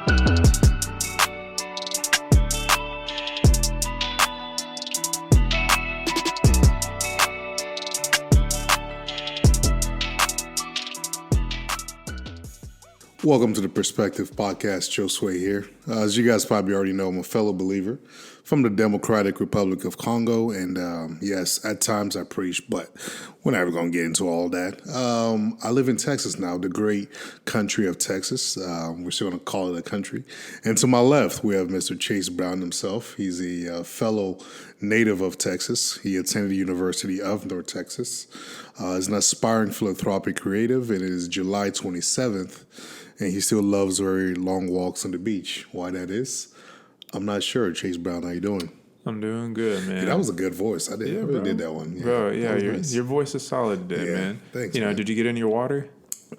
Welcome to the Perspective Podcast. Josue here. As you guys probably already know, I'm a fellow believer from the Democratic Republic of Congo. And yes, at times I preach, but we're never going to get into all that. I live in Texas now, the great country of Texas. We're still going to call it a country. And to my left, we have Mr. Chase Brown himself. He's a fellow native of Texas. He attended the University of North Texas. He's an aspiring philanthropic creative. It is July 27th. And he still loves very long walks on the beach. Why that is, I'm not sure. Chase Brown, how you doing? I'm doing good, man. Yeah, that was a good voice. I really did that one. Yeah, bro, yeah, nice. Your voice is solid today, man. Thanks, man. man. Did you get any your water?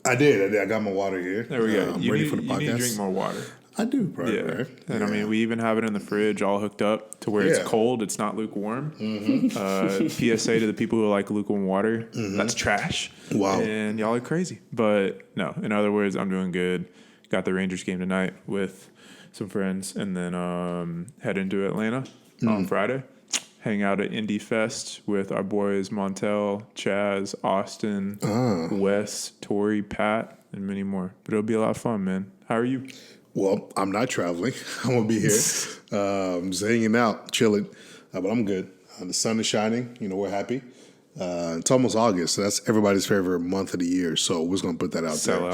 I did. I got my water here. There we go. I'm ready for the podcast. You need to drink more water. I do, right? And I mean, we even have it in the fridge all hooked up to where it's cold. It's not lukewarm. Mm-hmm. PSA to the people who like lukewarm water. Mm-hmm. That's trash. Wow. And y'all are crazy. But no, in other words, I'm doing good. Got the Rangers game tonight with some friends, and then head into Atlanta on Friday. Hang out at Indie Fest with our boys Montel, Chaz, Austin, Wes, Tori, Pat, and many more. But it'll be a lot of fun, man. How are you? Well, I'm not traveling. I'm going to be here. Just hanging out, chilling. But I'm good. The sun is shining. You know, we're happy. It's almost August, so that's everybody's favorite month of the year. So we're just going to put that out there.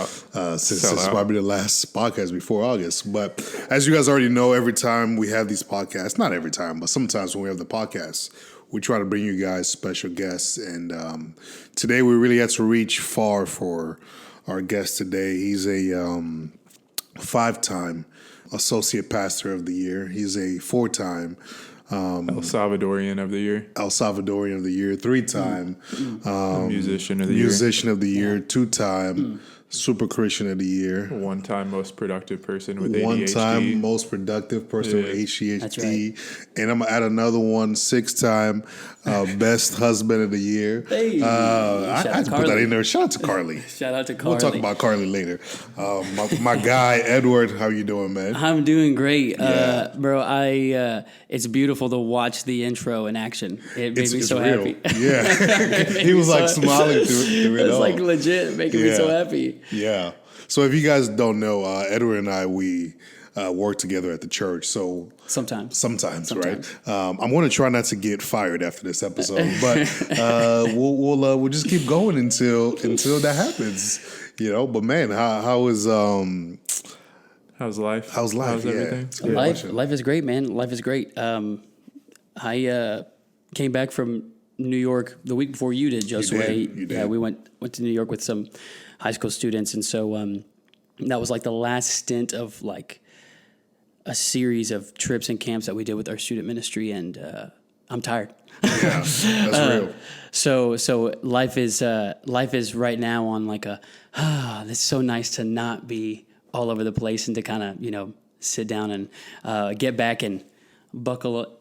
Since it's probably the last podcast before August. But as you guys already know, every time we have these podcasts, not every time, but sometimes when we have the podcasts, we try to bring you guys special guests. And today we really had to reach far for our guest today. He's a 5-time Associate Pastor of the Year. He's a 4-time El Salvadorian of the Year. 3-time Musician of the Year. 2-time Super Christian of the Year. 1-time Most Productive Person with ADHD. 1-time Most Productive Person with ADHD. That's right. And I'm going to add another one, 6-time Best Husband of the Year. Hey, I had to put that in there. Shout out to Carly. Shout out to Carly. We'll talk about Carly later. My guy, Edward, how you doing, man? I'm doing great. Bro, it's beautiful to watch the intro in action. It made me so real. happy. Yeah. He was like smiling through it It's all. like legit making me so happy. Yeah. So if you guys don't know, Edward and I, we work together at the church. So sometimes, right? I'm going to try not to get fired after this episode, but we'll just keep going until that happens, you know. But man, how's life? How's everything? Life is great, man. Life is great. I came back from New York the week before you did, Josue. You did. Yeah, we went to New York with some high school students, and so that was like the last stint of like a series of trips and camps that we did with our student ministry, and I'm tired. Yeah, that's real. So life is right now on like it's so nice to not be all over the place and to kind of, you know, sit down and get back and buckle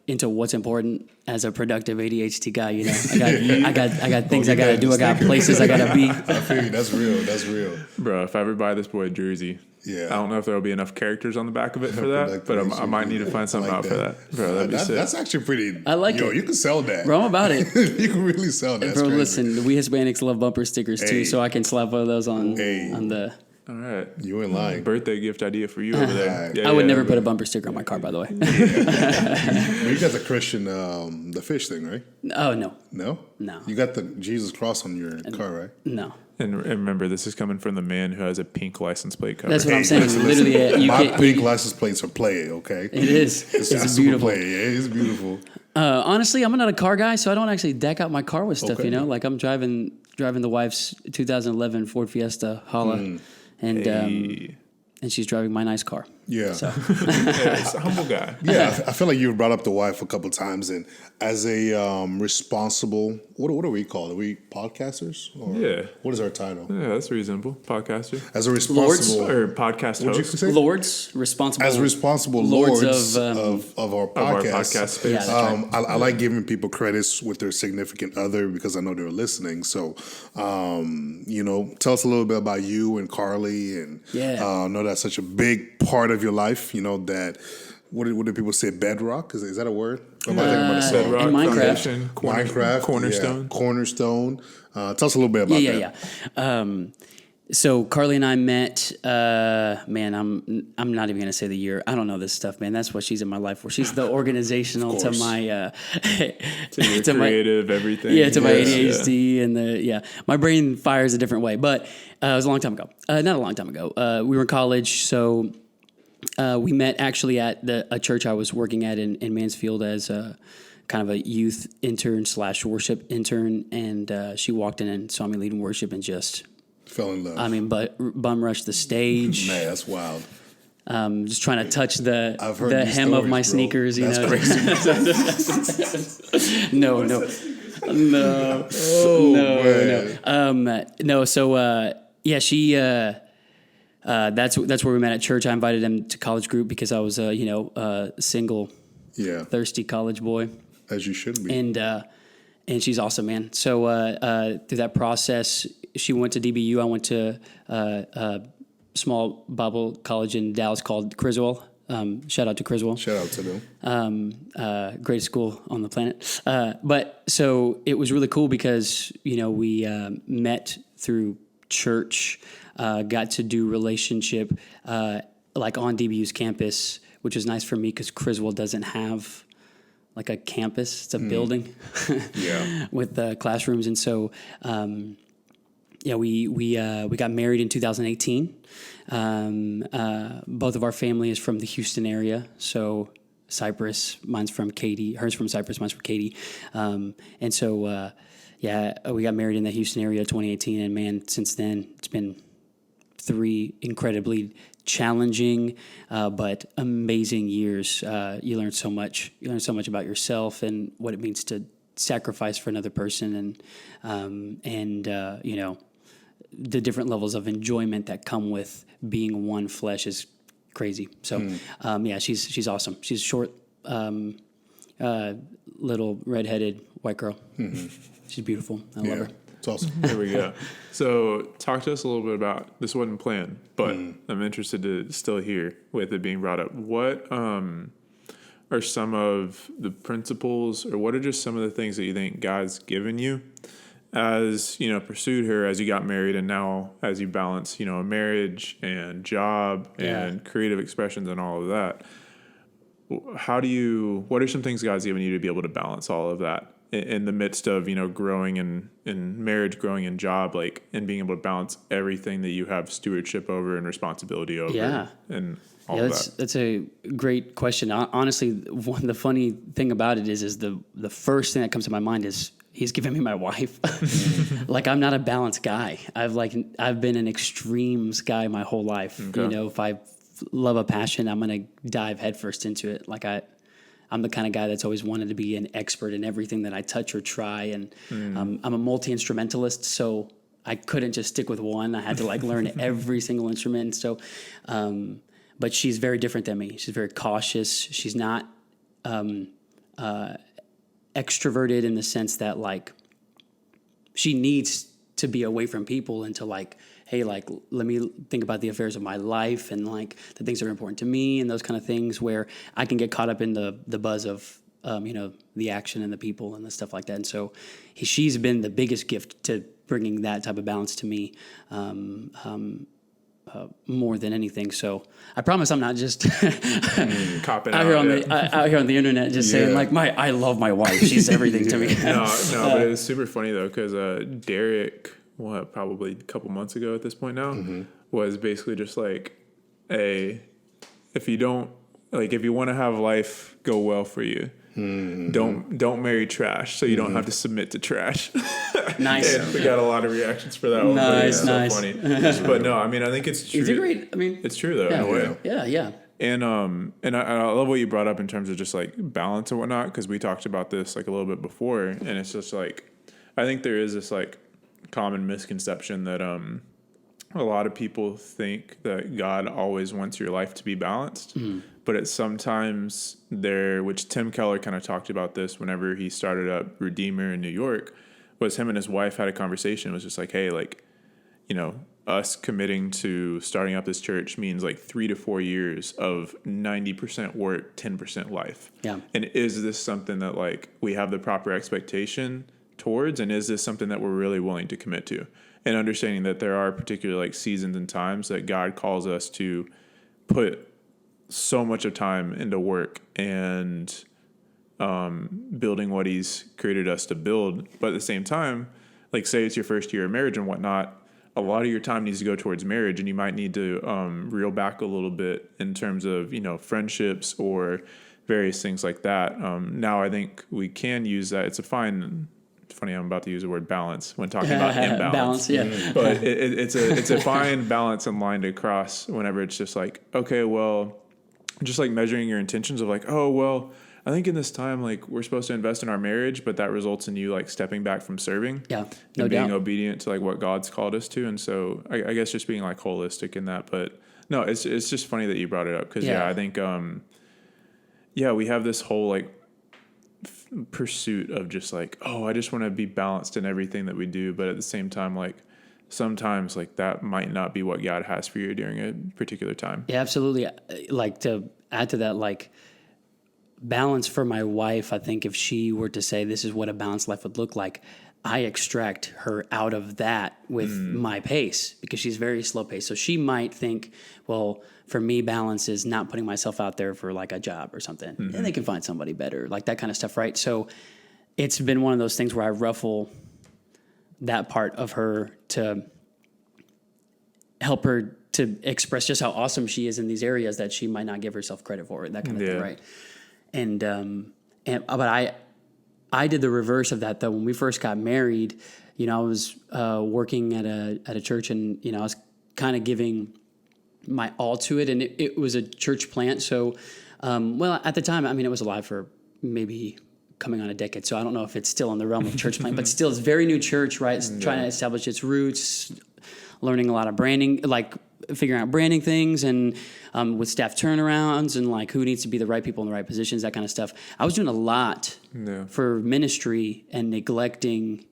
into what's important as a productive ADHD guy. You know, I got things I gotta do. I got places I gotta be. I feel you. That's real. Bro, if I ever buy this boy a jersey, I don't know if there'll be enough characters on the back of it for that, but I might need to find something out for that. Bro, that'd be sick. That's actually pretty. I like it. You can sell that. Bro, I'm about it. You can really sell that. Bro, listen, we Hispanics love bumper stickers too, so I can slap one of those on the. All right. You ain't lying. Birthday gift idea for you over there. I would never put a bumper sticker on my car, by the way. You got the Christian, the fish thing, right? Oh, no. No? No. You got the Jesus cross on your car, right? No. And remember, this is coming from the man who has a pink license plate cover. That's what I'm saying. Literally, my pink license plates are play, okay? It is. It's beautiful. Play. Yeah, it's beautiful. Honestly, I'm not a car guy, so I don't actually deck out my car with stuff, you know? Like, I'm driving the wife's 2011 Ford Fiesta Holla. And she's driving my nice car. Yeah. So. It's a humble guy. Yeah, I feel like you've brought up the wife a couple times, and as a responsible, what do we call it? Are we podcasters? Or what is our title? Yeah, that's reasonable. Podcaster. As a responsible or podcast host. Lords, responsible. As responsible lords of our podcast space. Yeah, I like giving people credits with their significant other because I know they're listening. So, you know, tell us a little bit about you and Carly, and I know that's such a big part of your life, that, what do people say, bedrock? Is that a word? Or am I thinking about a song? Bedrock, in Minecraft. foundation, Minecraft. cornerstone. Yeah, cornerstone. Tell us a little bit about that. Yeah. So Carly and I met. Man, I'm not even gonna say the year. I don't know this stuff, man. That's what she's in my life for. She's the organizational to my To your creative everything. Yeah, to my ADHD and my brain fires a different way. But it was a long time ago. Not a long time ago. We were in college, so we met actually at a church I was working at in Mansfield as kind of a youth intern / worship intern, and she walked in and saw me leading worship and just fell in love. I mean, but bum rushed the stage. Man, that's wild. Just trying to touch the hem of my stories, sneakers, that's know. Crazy. No. So she. That's where we met at church. I invited him to college group because I was a single, thirsty college boy, as you should be, and she's awesome, man. So through that process, she went to DBU. I went to a small Bible college in Dallas called Criswell. Shout out to Criswell. Shout out to them. Greatest school on the planet. But so it was really cool because we met through church. Got to do relationship like on DBU's campus, which is nice for me because Criswell doesn't have like a campus. It's a building with classrooms. And so, we got married in 2018. Both of our family is from the Houston area. So Cypress, mine's from Katy, hers from Cypress, mine's from Katy. And so, we got married in the Houston area 2018. And man, since then it's been 3 incredibly challenging, but amazing years. You learn so much. You learn so much about yourself and what it means to sacrifice for another person, and the different levels of enjoyment that come with being one flesh is crazy. So, she's awesome. She's short, little redheaded white girl. Mm-hmm. She's beautiful. I love her. It's awesome. There we go. So talk to us a little bit about, this wasn't planned, but I'm interested to still hear with it being brought up. What are some of the principles, or what are just some of the things that you think God's given you as, pursued her as you got married, and now as you balance, a marriage and job and creative expressions and all of that? What are some things God's given you to be able to balance all of that in the midst of, growing in marriage, growing in job, and being able to balance everything that you have stewardship over and responsibility over and all of that? That's a great question. Honestly, the funny thing about it is the first thing that comes to my mind is He's given me my wife. I'm not a balanced guy. I've been an extremes guy my whole life. Okay. If I love a passion, I'm going to dive headfirst into it. I'm the kind of guy that's always wanted to be an expert in everything that I touch or try. And I'm a multi-instrumentalist, so I couldn't just stick with one. I had to learn every single instrument. So, but she's very different than me. She's very cautious. She's not extroverted in the sense that she needs to be away from people and to hey, let me think about the affairs of my life and the things that are important to me and those kind of things, where I can get caught up in the buzz of, the action and the people and the stuff like that. And so she's been the biggest gift to bringing that type of balance to me, more than anything. So I promise I'm not just copping out here on the internet just saying I love my wife. She's everything to me. No, but it's super funny though, because Derek, probably a couple months ago at this point now, was basically just if you don't, if you want to have life go well for you, don't marry trash, so you don't have to submit to trash. Nice. And we got a lot of reactions for that. Nice. So funny. But no, I think it's true. It's great. It's true though, in a way. Yeah. And I love what you brought up in terms of just balance and whatnot, because we talked about this a little bit before, and it's just I think there is this common misconception that a lot of people think that God always wants your life to be balanced, but it's sometimes which Tim Keller kind of talked about this whenever he started up Redeemer in New York, was him and his wife had a conversation. It was just hey, us committing to starting up this church means like 3 to 4 years of 90% work, 10% life. Yeah. And is this something that like we have the proper expectation towards, and is this something that we're really willing to commit to? And understanding that there are particular like seasons and times that God calls us to put so much of time into work and building what he's created us to build. But at the same time, like say it's your first year of marriage and whatnot, a lot of your time needs to go towards marriage, and you might need to reel back a little bit in terms of, friendships or various things like that. Now I think we can use that. It's funny, I'm about to use the word balance when talking about imbalance. Balance, yeah. But it's a fine balance and line to cross whenever it's just like, okay, well, just like measuring your intentions of like, oh, well, I think in this time, like we're supposed to invest in our marriage, but that results in you like stepping back from serving and being obedient to like what God's called us to. And so I guess just being like holistic in that, but no, it's just funny that you brought it up. Cause I think, we have this whole like pursuit of just like, oh, I just want to be balanced in everything that we do. But at the same time, like sometimes like that might not be what God has for you during a particular time. Yeah, absolutely. Like to add to that, like balance for my wife, I think if she were to say this is what a balanced life would look like, I extract her out of that with my pace because she's very slow paced. So she might think, well, for me, balance is not putting myself out there for like a job or something. And they can find somebody better, like that kind of stuff, right? So it's been one of those things where I ruffle that part of her to help her to express just how awesome she is in these areas that she might not give herself credit for, that kind of thing, right? But I did the reverse of that though. When we first got married, I was working at a church, and I was kind of giving my all to it, and it was a church plant. So, at the time, I mean, it was alive for maybe coming on a decade. So I don't know if it's still in the realm of church plant, but still, it's very new church, right? It's trying to establish its roots, learning a lot of branding, like figuring out branding things, and with staff turnarounds and like who needs to be the right people in the right positions, that kind of stuff. I was doing a lot for ministry and neglecting,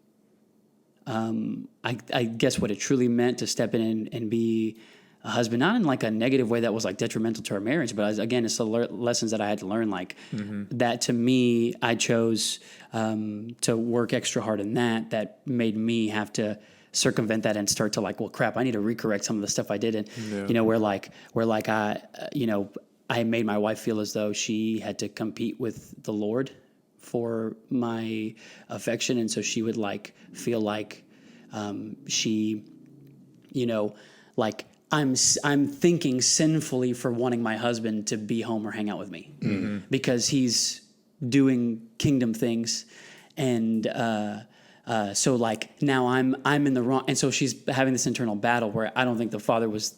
I guess what it truly meant to step in and be a husband, not in like a negative way that was like detrimental to our marriage, but again, it's the lessons that I had to learn. Like that to me, I chose to work extra hard in that made me have to circumvent that and start to like, well, crap, I need to recorrect some of the stuff I did. And, where I made my wife feel as though she had to compete with the Lord for my affection. And so she would like, feel like she, like I'm thinking sinfully for wanting my husband to be home or hang out with me because he's doing kingdom things. And, so like now I'm in the wrong. And so she's having this internal battle where I don't think the father was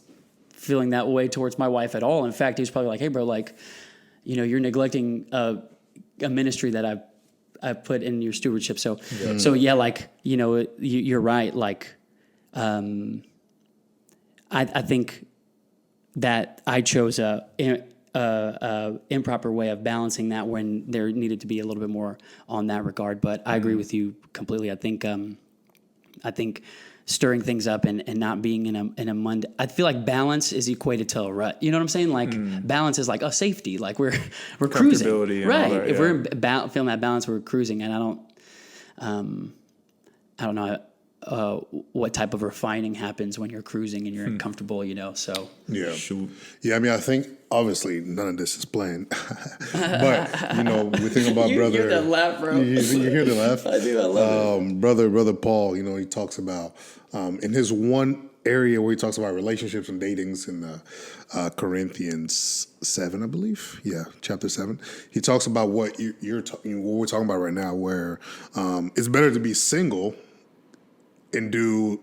feeling that way towards my wife at all. In fact, he was probably like, hey bro, like, you're neglecting a ministry that I've put in your stewardship. So like, you're right. Like, I think that I chose a improper way of balancing that when there needed to be a little bit more on that regard. But I agree with you completely. I think stirring things up and not being in a mundane. I feel like balance is equated to a rut. You know what I'm saying? Like balance is like a safety. Like we're cruising, right? That, if we're feeling that balance, we're cruising. And I don't know what type of refining happens when you're cruising and you're comfortable, so. Yeah. Shoot. Yeah, I mean, I think, obviously, none of this is planned. But, we think about brother. You hear that laugh, bro. You hear the laugh? I do, I love it. Brother Paul, he talks about, in his one area where he talks about relationships and datings in Corinthians 7, I believe. Yeah, chapter 7. He talks about what what we're talking about right now, where it's better to be single and do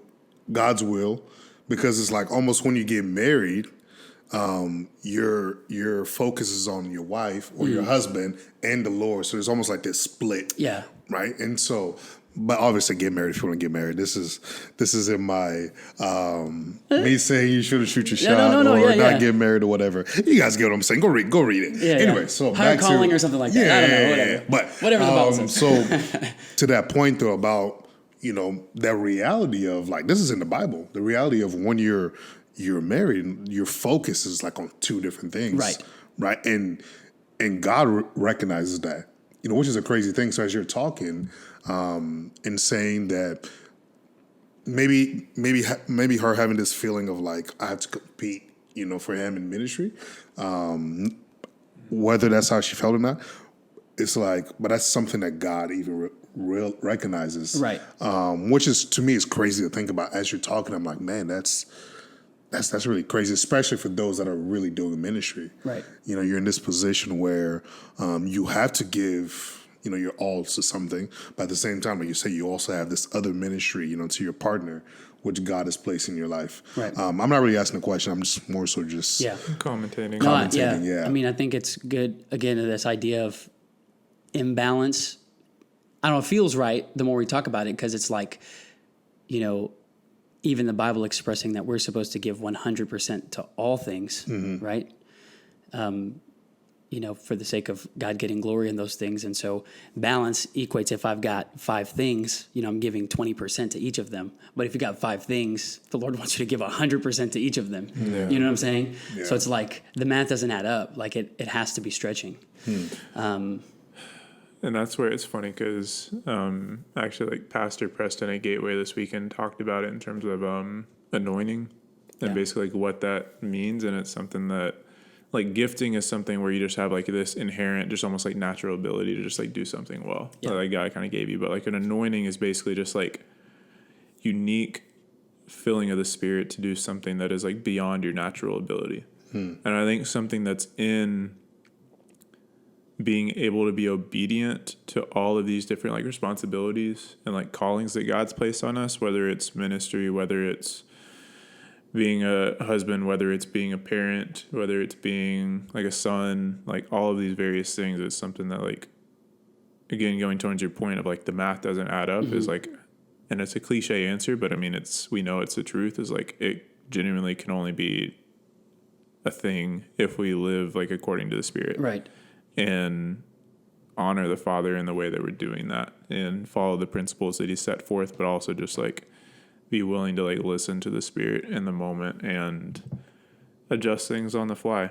God's will, because it's like almost when you get married, your focus is on your wife or your husband and the Lord. So there's almost like this split. Yeah. Right. And so, but obviously get married if you want to get married. This is in my me saying you should shoot your shot or not get married or whatever. You guys get what I'm saying. Go read it. Yeah, anyway, so higher calling or something like that. I don't know, whatever. But whatever the Bible says. So to that point though about that reality of like, this is in the Bible, the reality of when you're married, your focus is like on two different things. Right. And God recognizes that, which is a crazy thing. So as you're talking, and saying that maybe her having this feeling of like, I have to compete, for him in ministry, whether that's how she felt or not, it's like, but that's something that God even recognizes, right? Which is, to me, is crazy to think about. As you're talking, I'm like, man, that's really crazy, especially for those that are really doing ministry. Right. You're in this position where you have to give, your all to something, but at the same time, like you say, you also have this other ministry, to your partner, which God has placed in your life. Right. I'm not really asking a question. I'm just more so just commentating. Yeah. I mean, I think it's good, again, this idea of imbalance. I don't know, it feels right the more we talk about it, because it's like, even the Bible expressing that we're supposed to give 100% to all things, right? For the sake of God getting glory in those things. And so balance equates, if I've got 5 things, I'm giving 20% to each of them. But if you got 5 things, the Lord wants you to give 100% to each of them. Yeah. You know what I'm saying? Yeah. So it's like the math doesn't add up. Like it has to be stretching. And that's where it's funny, because actually, like Pastor Preston at Gateway this weekend talked about it in terms of anointing and basically like what that means. And it's something that, like, gifting is something where you just have like this inherent, just almost like natural ability to just like do something well that like God kind of gave you. But like an anointing is basically just like unique filling of the Spirit to do something that is like beyond your natural ability. And I think something that's in being able to be obedient to all of these different like responsibilities and like callings that God's placed on us, whether it's ministry, whether it's being a husband, whether it's being a parent, whether it's being like a son, like all of these various things. It's something that, like, again, going towards your point of like the math doesn't add up, is like, and it's a cliche answer, but I mean, we know it's the truth, is like, it genuinely can only be a thing if we live like according to the Spirit. Right. And honor the Father in the way that we're doing that, and follow the principles that He set forth, but also just like be willing to like listen to the Spirit in the moment and adjust things on the fly.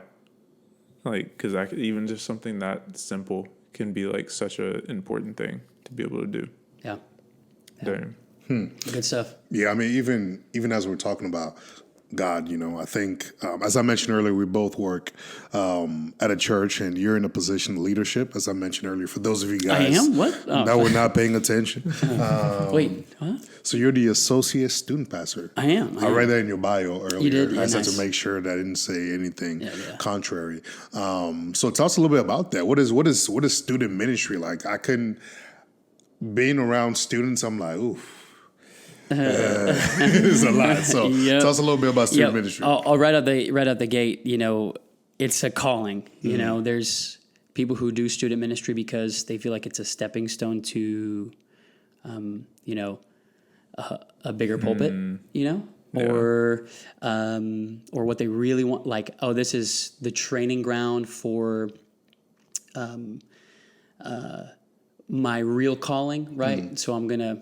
Like, because even just something that simple can be like such an important thing to be able to do. Yeah. Damn. Good stuff. Yeah, I mean, even as we're talking about God, I think, as I mentioned earlier, we both work at a church, and you're in a position of leadership, as I mentioned earlier. For those of you guys I am? What? Oh. that were not paying attention. Wait, what? So you're the associate student pastor. I am. I read that in your bio earlier. You did? I just had Nice. to make sure that I didn't say anything contrary. So tell us a little bit about that. What is student ministry like? Being around students, I'm like, oof. It's a lot. So tell us a little bit about student ministry. I'll right out the gate, it's a calling. There's people who do student ministry because they feel like it's a stepping stone to, a bigger pulpit, or what they really want. Like, oh, this is the training ground for, my real calling, right? So I'm gonna,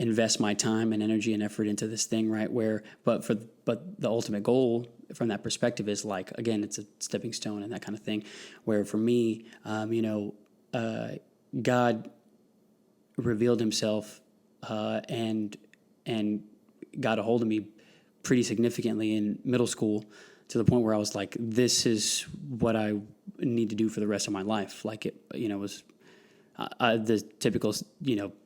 invest my time and energy and effort into this thing, right? But the ultimate goal from that perspective is like, again, it's a stepping stone and that kind of thing. Where for me, God revealed Himself and got a hold of me pretty significantly in middle school, to the point where I was like, this is what I need to do for the rest of my life. Like it, was the typical,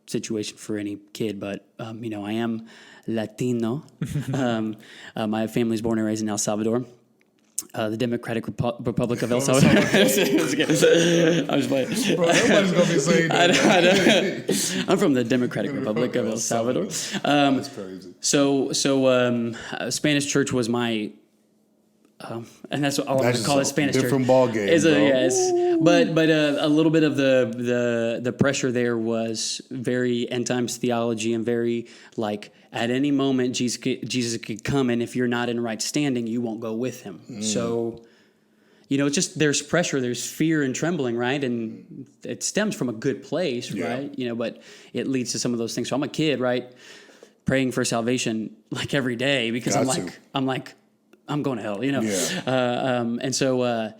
situation for any kid, but, I am Latino. My family's born and raised in El Salvador, the Democratic Republic of El Salvador. I was playing. Bro, nobody's going to be saying that. I'm from the Democratic Republic of El Salvador. That's crazy. So Spanish church was my... and that's what I'm going to call it, Spanish church. Different ball game, But a little bit of the pressure there was very end times theology, and very like, at any moment Jesus could come, and if you're not in right standing, you won't go with Him. So, it's just there's pressure, there's fear and trembling, right? And it stems from a good place, right? But it leads to some of those things. So I'm a kid, right, praying for salvation like every day because I'm going to hell, and so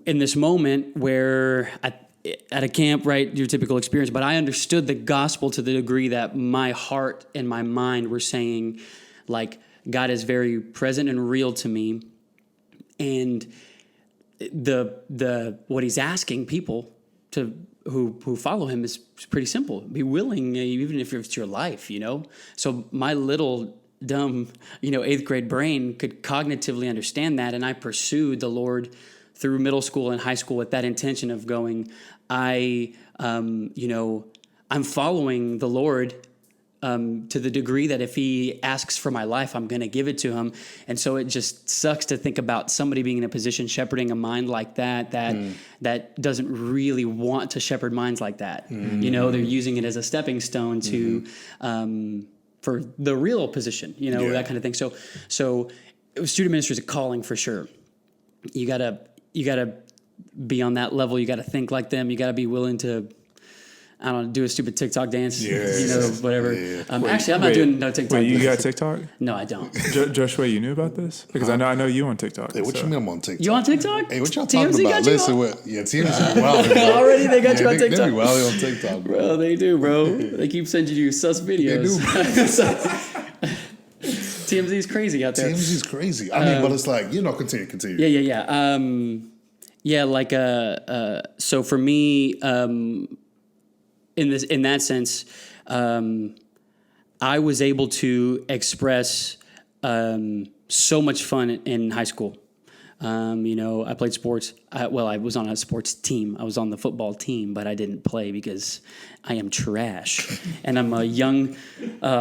in this moment where at a camp, right, your typical experience, but I understood the gospel to the degree that my heart and my mind were saying, like, God is very present and real to me, and the what he's asking people to who follow him is pretty simple. Be willing, even if it's your life, So my little dumb, 8th grade brain could cognitively understand that, and I pursued the Lord through middle school and high school with that intention of going, I'm following the Lord to the degree that if he asks for my life, I'm going to give it to him. And so it just sucks to think about somebody being in a position shepherding a mind like that doesn't really want to shepherd minds like that. They're using it as a stepping stone to for the real position, that kind of thing. So student ministry is a calling for sure. You gotta be on that level. You gotta think like them. You gotta be willing to, I don't know, do a stupid TikTok dance, whatever. Yeah. Actually, I'm not doing no TikTok. Wait, you got TikTok? No, I don't. Joshua, you knew about this? Because I know you on TikTok. Hey, what you mean I'm on TikTok? You on TikTok? Hey, what y'all talking TMZ about? Listen, TMZ wild. Already they got you on TikTok. They be wild on TikTok, bro. They do, bro. They keep sending you sus videos. They do. TMZ is crazy out there. TMZ is crazy. I mean, but it's like, continue. Yeah. So for me, in that sense, I was able to express so much fun in high school. I played sports. I was on a sports team. I was on the football team, but I didn't play because I am trash. And I'm a young,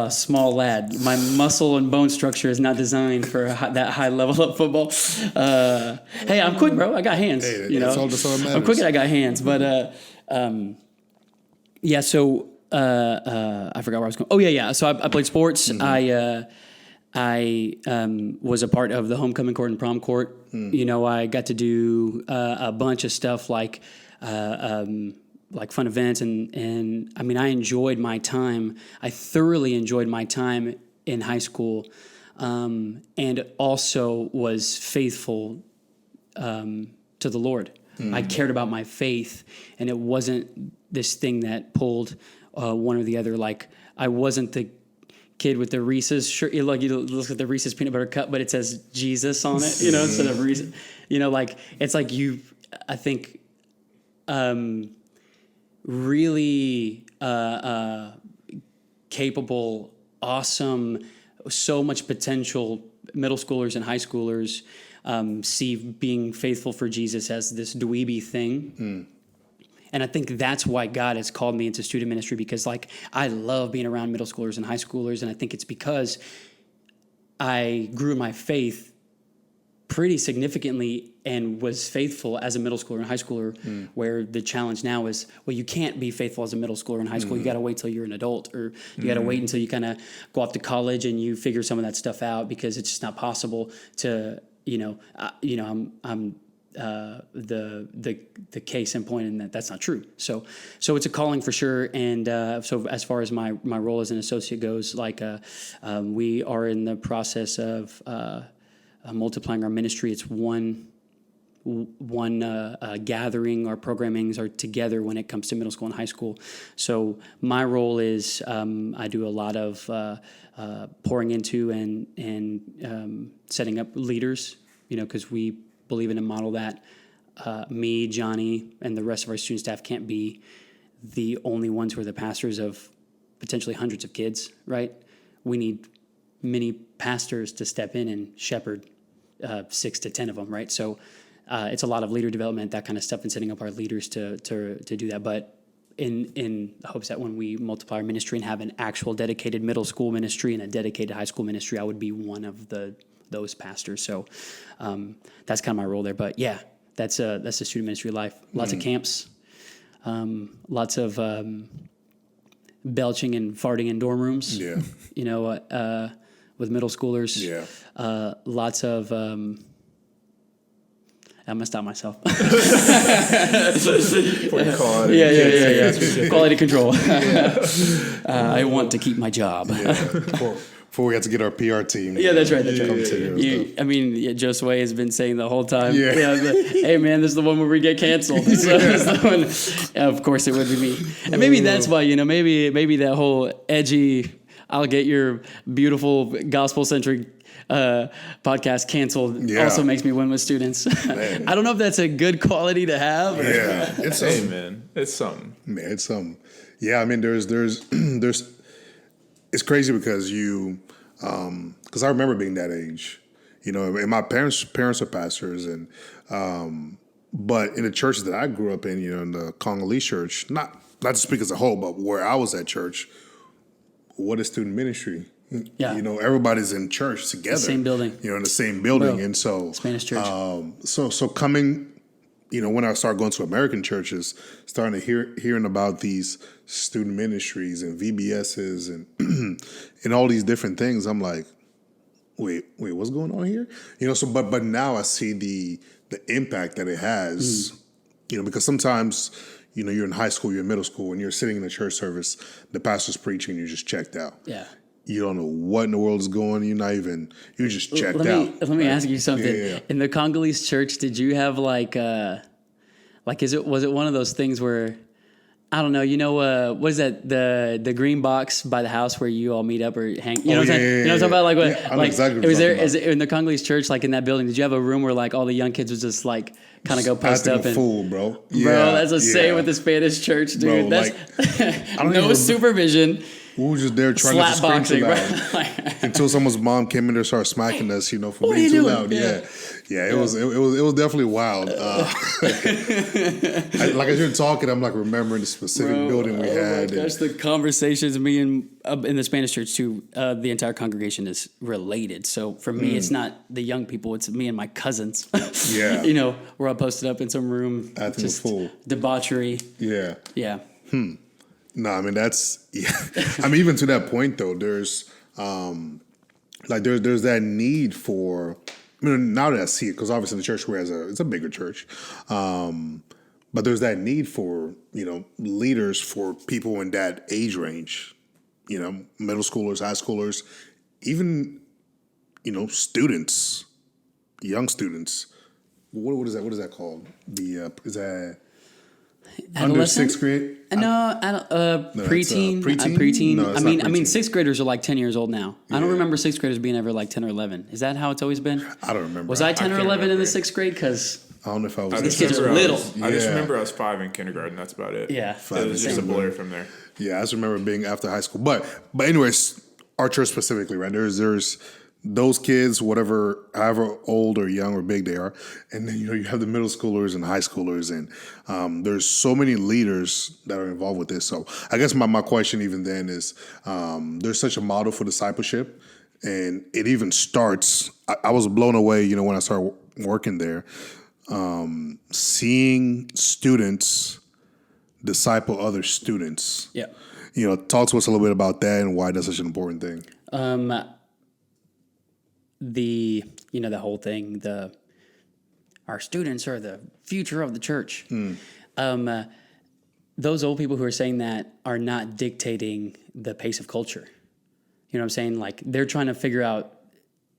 small lad. My muscle and bone structure is not designed for that high level of football. Hey, I'm quick, bro. I got hands. Hey, that's all that matters. I'm quick and I got hands. But so I forgot where I was going. Oh, yeah. So I played sports. Mm-hmm. I was a part of the homecoming court and prom court. I got to do a bunch of stuff like fun events, and I mean, I enjoyed my time. I thoroughly enjoyed my time in high school, and also was faithful to the Lord. I cared about my faith, and it wasn't this thing that pulled one or the other. Like, I wasn't the kid with the Reese's shirt. You look at the Reese's peanut butter cup, but it says Jesus on it, instead of Reese's. It's like I think, really capable, awesome, so much potential middle schoolers and high schoolers see being faithful for Jesus as this dweeby thing. And I think that's why God has called me into student ministry, because I love being around middle schoolers and high schoolers. And I think it's because I grew in my faith pretty significantly and was faithful as a middle schooler and high schooler, where the challenge now is, well, you can't be faithful as a middle schooler and high school. You got to wait till you're an adult, or you got to wait until you kind of go off to college and you figure some of that stuff out, because it's just not possible to, I'm the case in point, and that's not true. So it's a calling for sure. And so as far as my role as an associate goes, we are in the process of multiplying our ministry. It's one gathering. Our programmings are together when it comes to middle school and high school. So my role is I do a lot of pouring into and setting up leaders, because we believe in a model that me, Johnny, and the rest of our student staff can't be the only ones who are the pastors of potentially hundreds of kids, right? We need many pastors to step in and shepherd 6 to 10 of them, right? So it's a lot of leader development, that kind of stuff, and setting up our leaders to do that. But in hopes that when we multiply our ministry and have an actual dedicated middle school ministry and a dedicated high school ministry, I would be one of those pastors. So that's kind of my role there. But yeah, that's a student ministry life. Lots of camps, lots of belching and farting in dorm rooms. Yeah. With middle schoolers. Yeah. Lots of I'm gonna stop myself. Yeah. Quality control. I want to keep my job. Before we have to get our PR team. Yeah, that's right. That's right. Josue has been saying the whole time. Hey man, this is the one where we get canceled. So it's the one. Of course, it would be me. And maybe that's why maybe that whole edgy, I'll get your beautiful gospel centric podcast canceled also makes me win with students. I don't know if that's a good quality to have. Yeah, it's hey man, it's something. Man, it's something. Yeah, I mean, there's it's crazy because because I remember being that age, and my parents are pastors, and but in the churches that I grew up in, in the Congolese church, not to speak as a whole, but where I was at church, what is student ministry? Yeah. Everybody's in church together. Same building. In the same building. Bro, and so Spanish church. So coming, when I started going to American churches, starting to hearing about these student ministries and VBSs and and all these different things, I'm like, wait, what's going on here? But now I see the impact that it has, because sometimes, you're in high school, you're in middle school, and you're sitting in a church service, the pastor's preaching, you're just checked out. Yeah. You don't know what in the world is going. You're just checked out. Let me ask you something. Yeah. In the Congolese church, did you have was it one of those things where, I don't know, what is that, the green box by the house where you all meet up or hang? You know what I'm saying? You know what I'm talking about? I know exactly what was you're there, talking about. in the Congolese church, like in that building, did you have a room where like all the young kids would just like kind of go post up and fool, bro? Bro, that's the same with the Spanish church, dude. Bro, that's no supervision. We were just there trying not to scream too loud until someone's mom came in there and started smacking us, for being too loud. Yeah. It was definitely wild. As you're talking, I'm like remembering the specific building we had. That's the conversations me and in the Spanish church too. The entire congregation is related. So for me, it's not the young people; it's me and my cousins. Yeah, we're all posted up in some room, acting a fool, debauchery. Yeah. No, I mean even to that point though, there's there's that need for. Now that I see it, because obviously the church it's a bigger church, but there's that need for leaders for people in that age range, middle schoolers, high schoolers, even students, young students. What is that called? Is that under sixth grade? No, preteen. Preteen. No, I mean, sixth graders are like 10 years old now. Yeah. I don't remember sixth graders being ever like 10 or 11. Is that how it's always been? I don't remember. Was I 10 or 11 in the sixth grade? Because I don't know if I was. These kids are little. I just remember I was 5 in kindergarten. That's about it. Yeah, it was just a blur from there. Yeah, I just remember being after high school. But anyways, our church specifically, right? There's those kids, however old or young or big they are, and then you have the middle schoolers and high schoolers, and there's so many leaders that are involved with this. So I guess my question even then is, there's such a model for discipleship, and it even starts. I was blown away, when I started working there, seeing students disciple other students. Yeah. Talk to us a little bit about that and why that's such an important thing. The whole thing, our students are the future of the church. Those old people who are saying that are not dictating the pace of culture. You know what I'm saying? Like they're trying to figure out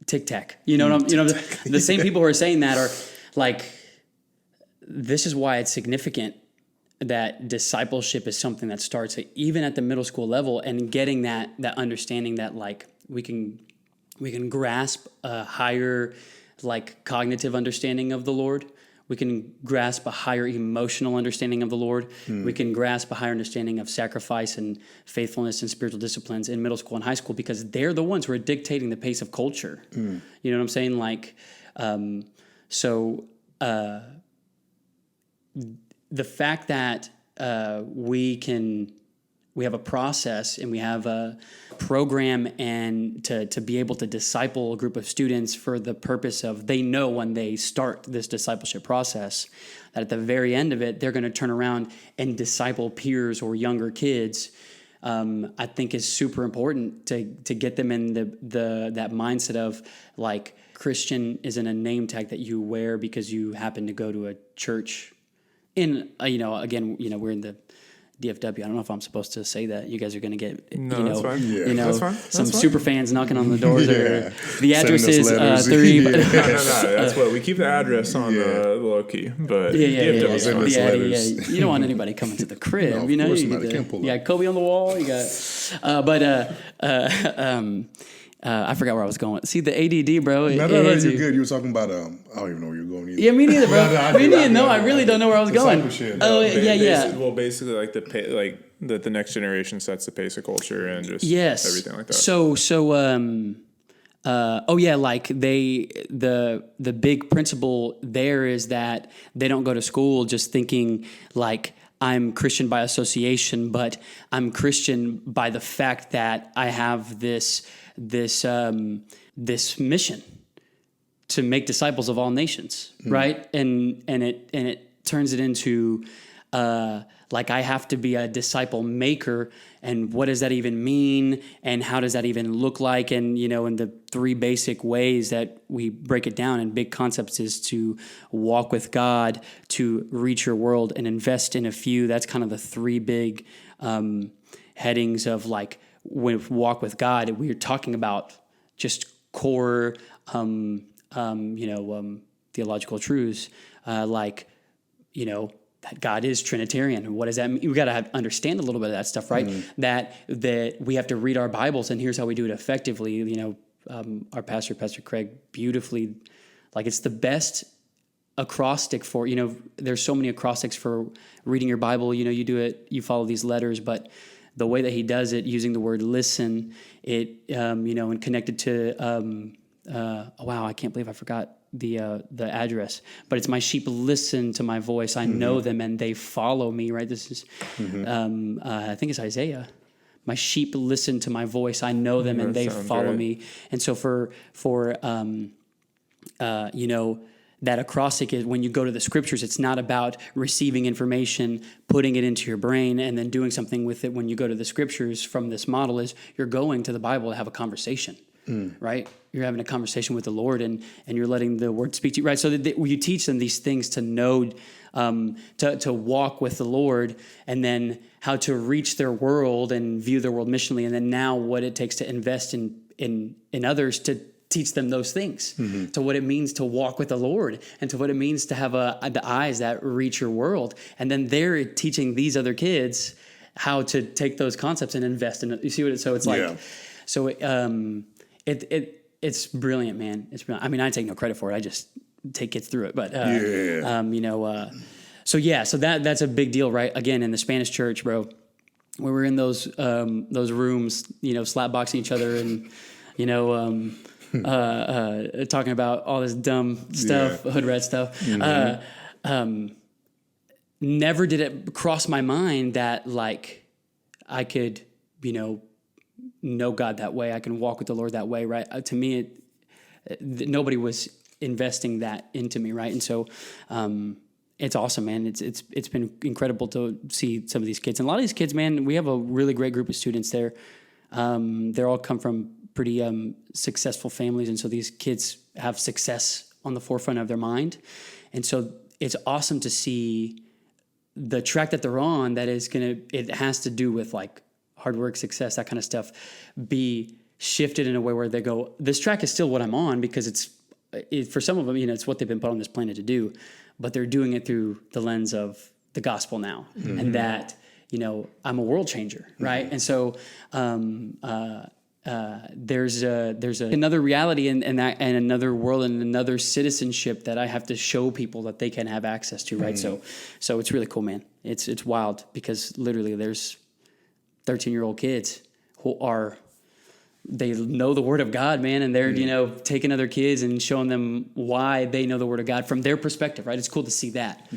tic-tac. The same people who are saying that are like, this is why it's significant that discipleship is something that starts even at the middle school level, and getting that understanding that like we can grasp a higher like cognitive understanding of the Lord. We can grasp a higher emotional understanding of the Lord. We can grasp a higher understanding of sacrifice and faithfulness and spiritual disciplines in middle school and high school, because they're the ones who are dictating the pace of culture. You know what I'm saying? Like, the fact that we have a process and we have a program and to be able to disciple a group of students for the purpose of, they know when they start this discipleship process that at the very end of it, they're going to turn around and disciple peers or younger kids I think is super important to get them in that mindset of like Christian isn't a name tag that you wear because you happen to go to a church. Again, we're in the DFW. I don't know if I'm supposed to say that. You guys are going to get, that's fine. Yeah. That's fine. Some super fans knocking on the doors. Or the address is 3. No. That's what we keep the address on the low key. But yeah. You don't want anybody coming to the crib. No, you know, you got Kobe on the wall. You got, I forgot where I was going. See the ADD, bro. No, you're good. You were talking about I don't even know where you're going either. Yeah, me neither, bro. I really don't know where I was going. Oh, yeah. Well, basically, like the next generation sets the pace of culture and just everything like that. Like the big principle there is that they don't go to school just thinking like I'm Christian by association, but I'm Christian by the fact that I have this mission to make disciples of all nations, right? And it turns it into like I have to be a disciple maker, and what does that even mean, and how does that even look like? And in the 3 basic ways that we break it down in big concepts is to walk with God, to reach your world, and invest in a few. That's kind of the 3 big headings of like when walk with God. We're talking about just core theological truths that God is Trinitarian. What does that mean? We got to understand a little bit of that stuff, right? That we have to read our Bibles, and here's how we do it effectively. Our pastor, Pastor Craig, beautifully, like it's the best acrostic for, there's so many acrostics for reading your Bible. You do it, you follow these letters, but the way that he does it, using the word listen, and connected to, I can't believe I forgot the address, but it's my sheep listen to my voice. I know them and they follow me, right? This is, I think it's Isaiah. My sheep listen to my voice. I know them and they follow me. And so for that acrostic is when you go to the scriptures, it's not about receiving information, putting it into your brain, and then doing something with it. When you go to the scriptures from this model is you're going to the Bible to have a conversation, right? You're having a conversation with the Lord, and you're letting the word speak to you, right? So that you teach them these things to know, to walk with the Lord, and then how to reach their world and view their world missionally, and then now what it takes to invest in others to teach them those things, to what it means to walk with the Lord, and to what it means to have the eyes that reach your world. And then they're teaching these other kids how to take those concepts and invest in it. You see what it's like? So it's brilliant, man. It's brilliant. I mean, I take no credit for it. I just take kids through it. But so that's a big deal, right? Again, in the Spanish church, bro, where we're in those rooms, slap boxing each other and talking about all this dumb stuff, hood rat stuff. Never did it cross my mind that like I could, know God that way. I can walk with the Lord that way, right? To me, nobody was investing that into me, right? And so it's awesome, man. It's been incredible to see some of these kids. And a lot of these kids, man, we have a really great group of students there. They're all come from pretty successful families, and so these kids have success on the forefront of their mind. And so it's awesome to see the track that they're on that it has to do with like hard work, success, that kind of stuff, be shifted in a way where they go, this track is still what I'm on, because for some of them, it's what they've been put on this planet to do, but they're doing it through the lens of the gospel now, and that, I'm a world changer, right? And so there's another reality and another world and another citizenship that I have to show people that they can have access to, right? So it's really cool, man. It's wild, because literally there's 13-year-old kids who they know the word of God, man, and they're taking other kids and showing them why they know the word of God from their perspective, right? It's cool to see that,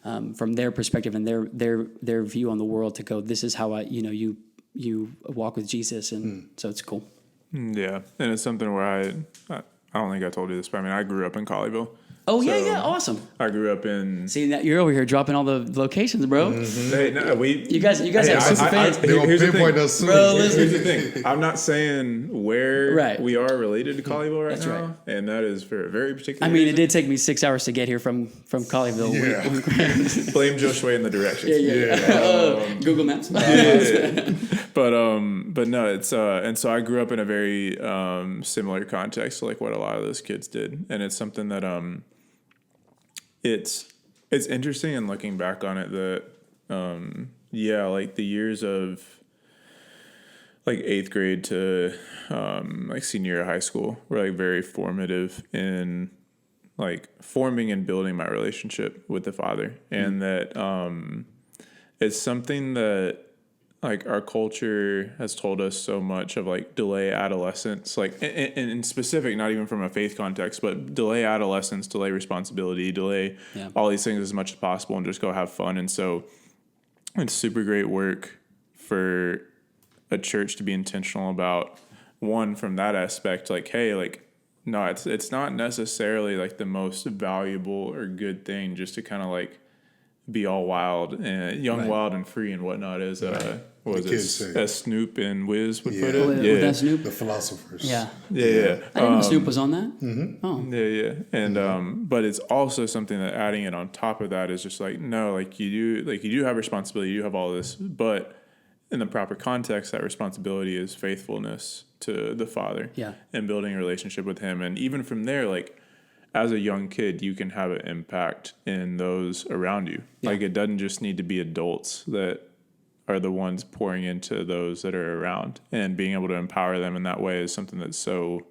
from their perspective and their view on the world, to go, this is how you walk with Jesus, and so it's cool. Yeah, and it's something where I don't think I told you this, but I mean, I grew up in Colleyville, Oh, yeah, awesome. I grew up in... See, you're over here dropping all the locations, bro. Hey, no, You guys have super fans. Here's the thing. Bro, listen. Here's the thing. I'm not saying where we are related to Colleyville right now. Right. And that is for a very particular reason. It did take me 6 hours to get here from Colleyville. Yeah. Blame Josue in the directions. Google Maps. But no, it's and so I grew up in a very similar context to like what a lot of those kids did, and it's something that it's interesting in looking back on it that like the years of like 8th grade to like senior year of high school were like very formative in like forming and building my relationship with the Father, and that it's something that like our culture has told us so much of, like delay adolescence, like in specific, not even from a faith context, but delay adolescence, delay responsibility, delay all these things as much as possible and just go have fun. And so it's super great work for a church to be intentional about, one, from that aspect, like, hey, like, no, it's not necessarily like the most valuable or good thing just to kind of like be all wild and young, wild and free and whatnot, as as Snoop and Wiz would put it. With that Snoop, the philosophers. Yeah. I didn't know Snoop was on that. Mm-hmm. Oh, yeah. And but it's also something that adding it on top of that is just like, no, like you do have responsibility, you have all this, but in the proper context, that responsibility is faithfulness to the Father, and building a relationship with Him, and even from there, like, as a young kid, you can have an impact in those around you. Like, it doesn't just need to be adults that are the ones pouring into those that are around, and being able to empower them in that way is something that's so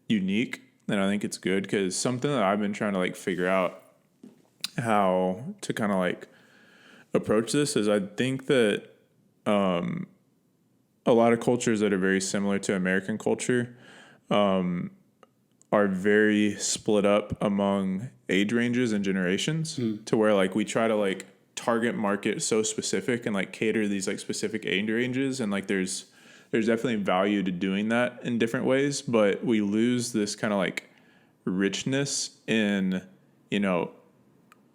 unique. And I think it's good because something that I've been trying to like figure out how to kind of like approach this is, I think that a lot of cultures that are very similar to American culture are very split up among age ranges and generations, to where like we try to like target market so specific and like cater these like specific age ranges, and like there's definitely value to doing that in different ways, but we lose this kind of like richness in, you know,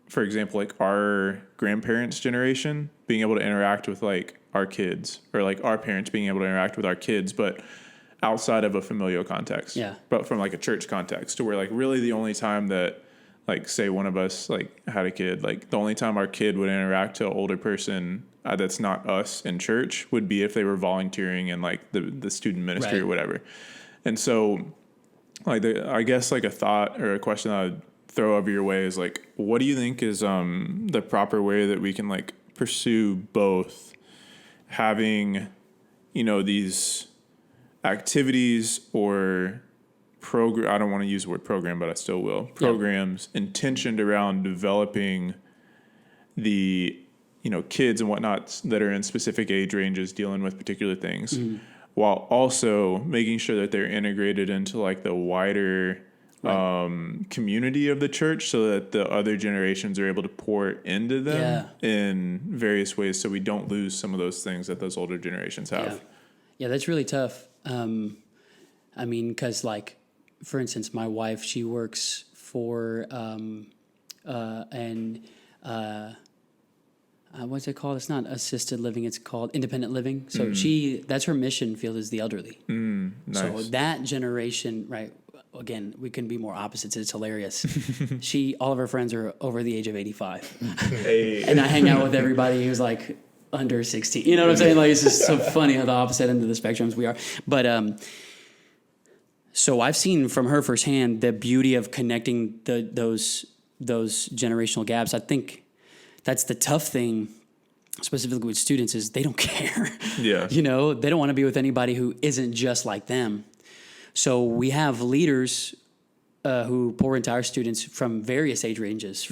for example, like our grandparents' generation being able to interact with like our kids, or like our parents being able to interact with our kids, but outside of a familial context, but from like a church context, to where like really the only time that, like, say one of us like had a kid, like the only time our kid would interact to an older person that's not us in church would be if they were volunteering in like the student ministry or whatever. And so like I guess like a thought or a question that I'd throw over your way is like, what do you think is the proper way that we can like pursue both having, you know, these activities or program, I don't want to use the word program, but I still will, programs intentioned around developing the, you know, kids and whatnot that are in specific age ranges dealing with particular things, while also making sure that they're integrated into like the wider community of the church, so that the other generations are able to pour into them in various ways, so we don't lose some of those things that those older generations have. Yeah, that's really tough. I mean, because like, for instance, my wife, she works for what's it called? It's not assisted living, it's called independent living. So that's her mission field, is the elderly. Nice. So that generation, right? Again, we couldn't be more opposites. It's hilarious. All of her friends are over the age of 85. And I hang out with everybody who's like under 16. You know what I'm saying? Like, it's just so funny how the opposite end of the spectrums we are. But so I've seen from her firsthand the beauty of connecting those generational gaps. I think that's the tough thing, specifically with students, is they don't care. Yeah. You know, they don't want to be with anybody who isn't just like them. So we have leaders who pour into our students from various age ranges.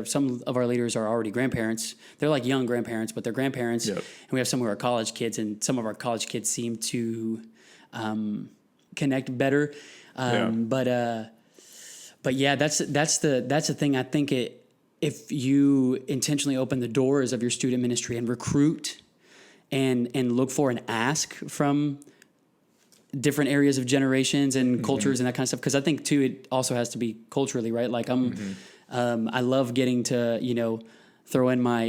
Some of our leaders are already grandparents. They're like young grandparents, but they're grandparents. Yep. And we have some who are college kids, and some of our college kids seem to connect better. But yeah, that's the thing. I think if you intentionally open the doors of your student ministry and recruit and look for and ask from different areas of generations and cultures and that kind of stuff. Because I think too, it also has to be culturally right. Like I love getting to throw in my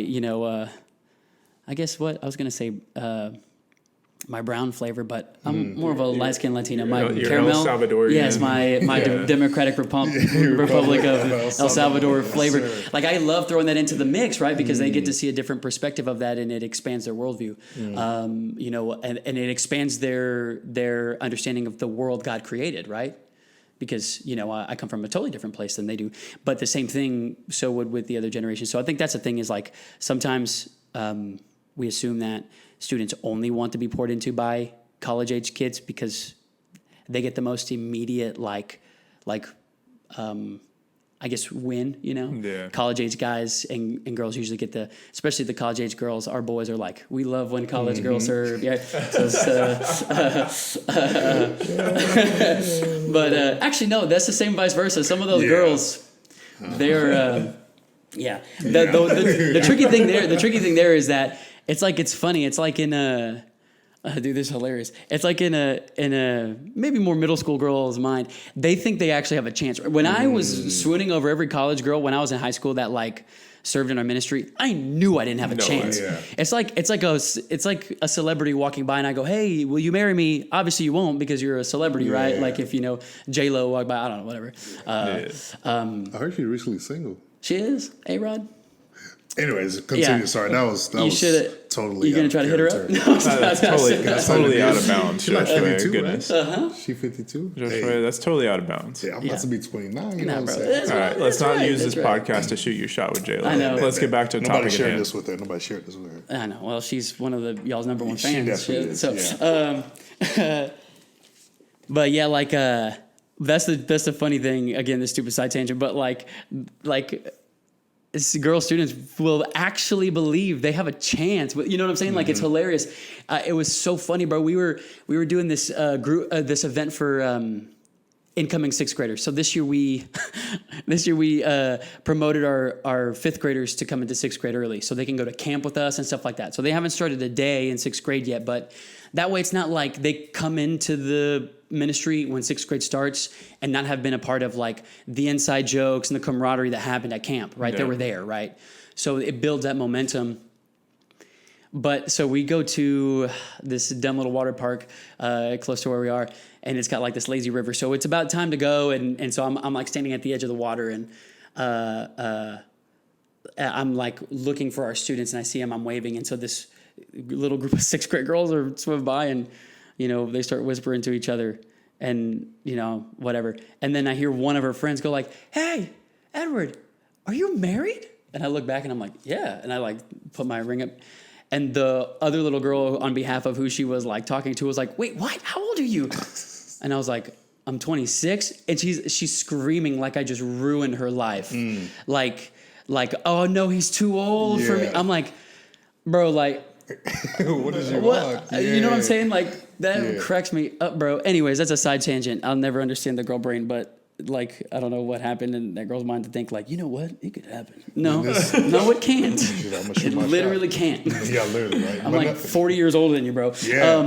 I guess what I was gonna say. My brown flavor, but I'm more of a light-skinned Latino. My caramel, El Salvadorian. yes, my Democratic Republic of El Salvador flavor. Like I love throwing that into the mix, right? Because they get to see a different perspective of that, and it expands their worldview. And it expands their understanding of the world God created, right? Because I come from a totally different place than they do, but the same thing so would with the other generation. So I think that's the thing is like sometimes we assume that students only want to be poured into by college age kids because they get the most immediate I guess win, Yeah. College age guys and girls usually get especially the college age girls, our boys are like, we love when college girls serve. Yeah. But actually no, that's the same vice versa. Some of those girls, they're, the tricky thing there is that it's funny. It's like in a, dude, this is hilarious. It's like in a maybe more middle school girl's mind. They think they actually have a chance. When I was swooning over every college girl when I was in high school that served in our ministry, I knew I didn't have a chance. Yeah. It's like a celebrity walking by and I go, "Hey, will you marry me?" Obviously you won't because you're a celebrity, right? Like if J-Lo walked by, I don't know, whatever. I heard she's recently single. She is A-Rod. Anyways, continue. Sorry, that was totally. You gonna try to hit her up? No, that's totally out of bounds. She's like 52, goodness. Right? She 52. Hey. That's totally out of bounds. Yeah, I'm about to be 29. You know what I'm saying? All right, let's not use this podcast to shoot your shot with J-Lo. I know. Let's get back to the Nobody topic shared at hand. this with her. Nobody shared this with her. I know. Well, she's one of y'all's number one She fans. definitely is, So, but yeah, that's the funny thing. Again, the stupid side tangent, but girl students will actually believe they have a chance. You know what I'm saying? It's hilarious. It was so funny, bro. We were doing this this event for incoming sixth graders. So this year we promoted our fifth graders to come into sixth grade early, so they can go to camp with us and stuff like that. So they haven't started a day in sixth grade yet, but that way it's not like they come into the ministry when sixth grade starts and not have been a part of the inside jokes and the camaraderie that happened at camp, right? Yeah. They were there, right? So it builds that momentum. But so we go to this dumb little water park close to where we are, and it's got this lazy river. So it's about time to go, and so I'm standing at the edge of the water, and I'm looking for our students, and I see them, I'm waving, and so this little group of sixth grade girls are swimming by, and they start whispering to each other, and whatever. And then I hear one of her friends go "Hey, Edward, are you married?" And I look back and I'm like, "Yeah," and I put my ring up. And the other little girl, on behalf of who she was talking to, was like, "Wait, what? How old are you?" And I was like, "I'm 26." And she's screaming like I just ruined her life. Oh no, he's too old for me. I'm like, bro, what is your what? You know what I'm saying? That cracks me up, bro. Anyways, that's a side tangent. I'll never understand the girl brain, but I don't know what happened in that girl's mind to think you know what? It could happen. No, no, it can't. It literally can't. Yeah, literally, right? I'm 40 years older than you, bro. Yeah.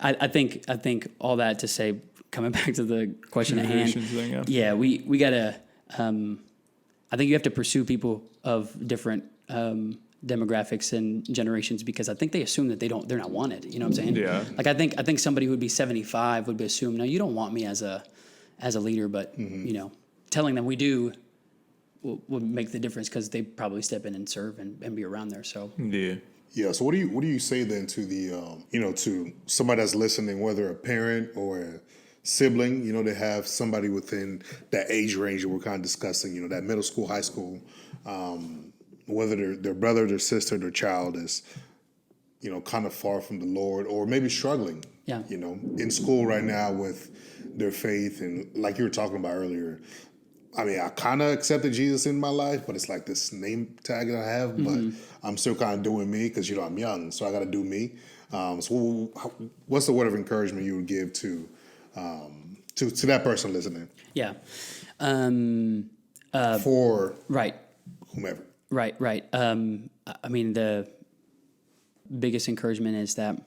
I think all that to say, coming back to the question at hand. Thing, yeah, we gotta. I think you have to pursue people of different demographics and generations because I think they assume that they're not wanted. You know what I'm saying? Yeah. I think somebody who would be 75 would be assumed, no, you don't want me as a leader, but telling them we do would make the difference because they probably step in and serve and be around there. So yeah. So what do you say then to the to somebody that's listening, whether a parent or a sibling, they have somebody within that age range that we're kind of discussing, that middle school, high school, whether their brother, their sister, their child is, kind of far from the Lord or maybe struggling, in school right now with their faith. And like you were talking about earlier, I mean, I kind of accepted Jesus in my life, but it's this name tag that I have, but I'm still kind of doing me because, I'm young, so I got to do me. So what's the word of encouragement you would give to that person listening? Yeah. For right. whomever. Right. I mean, biggest encouragement is that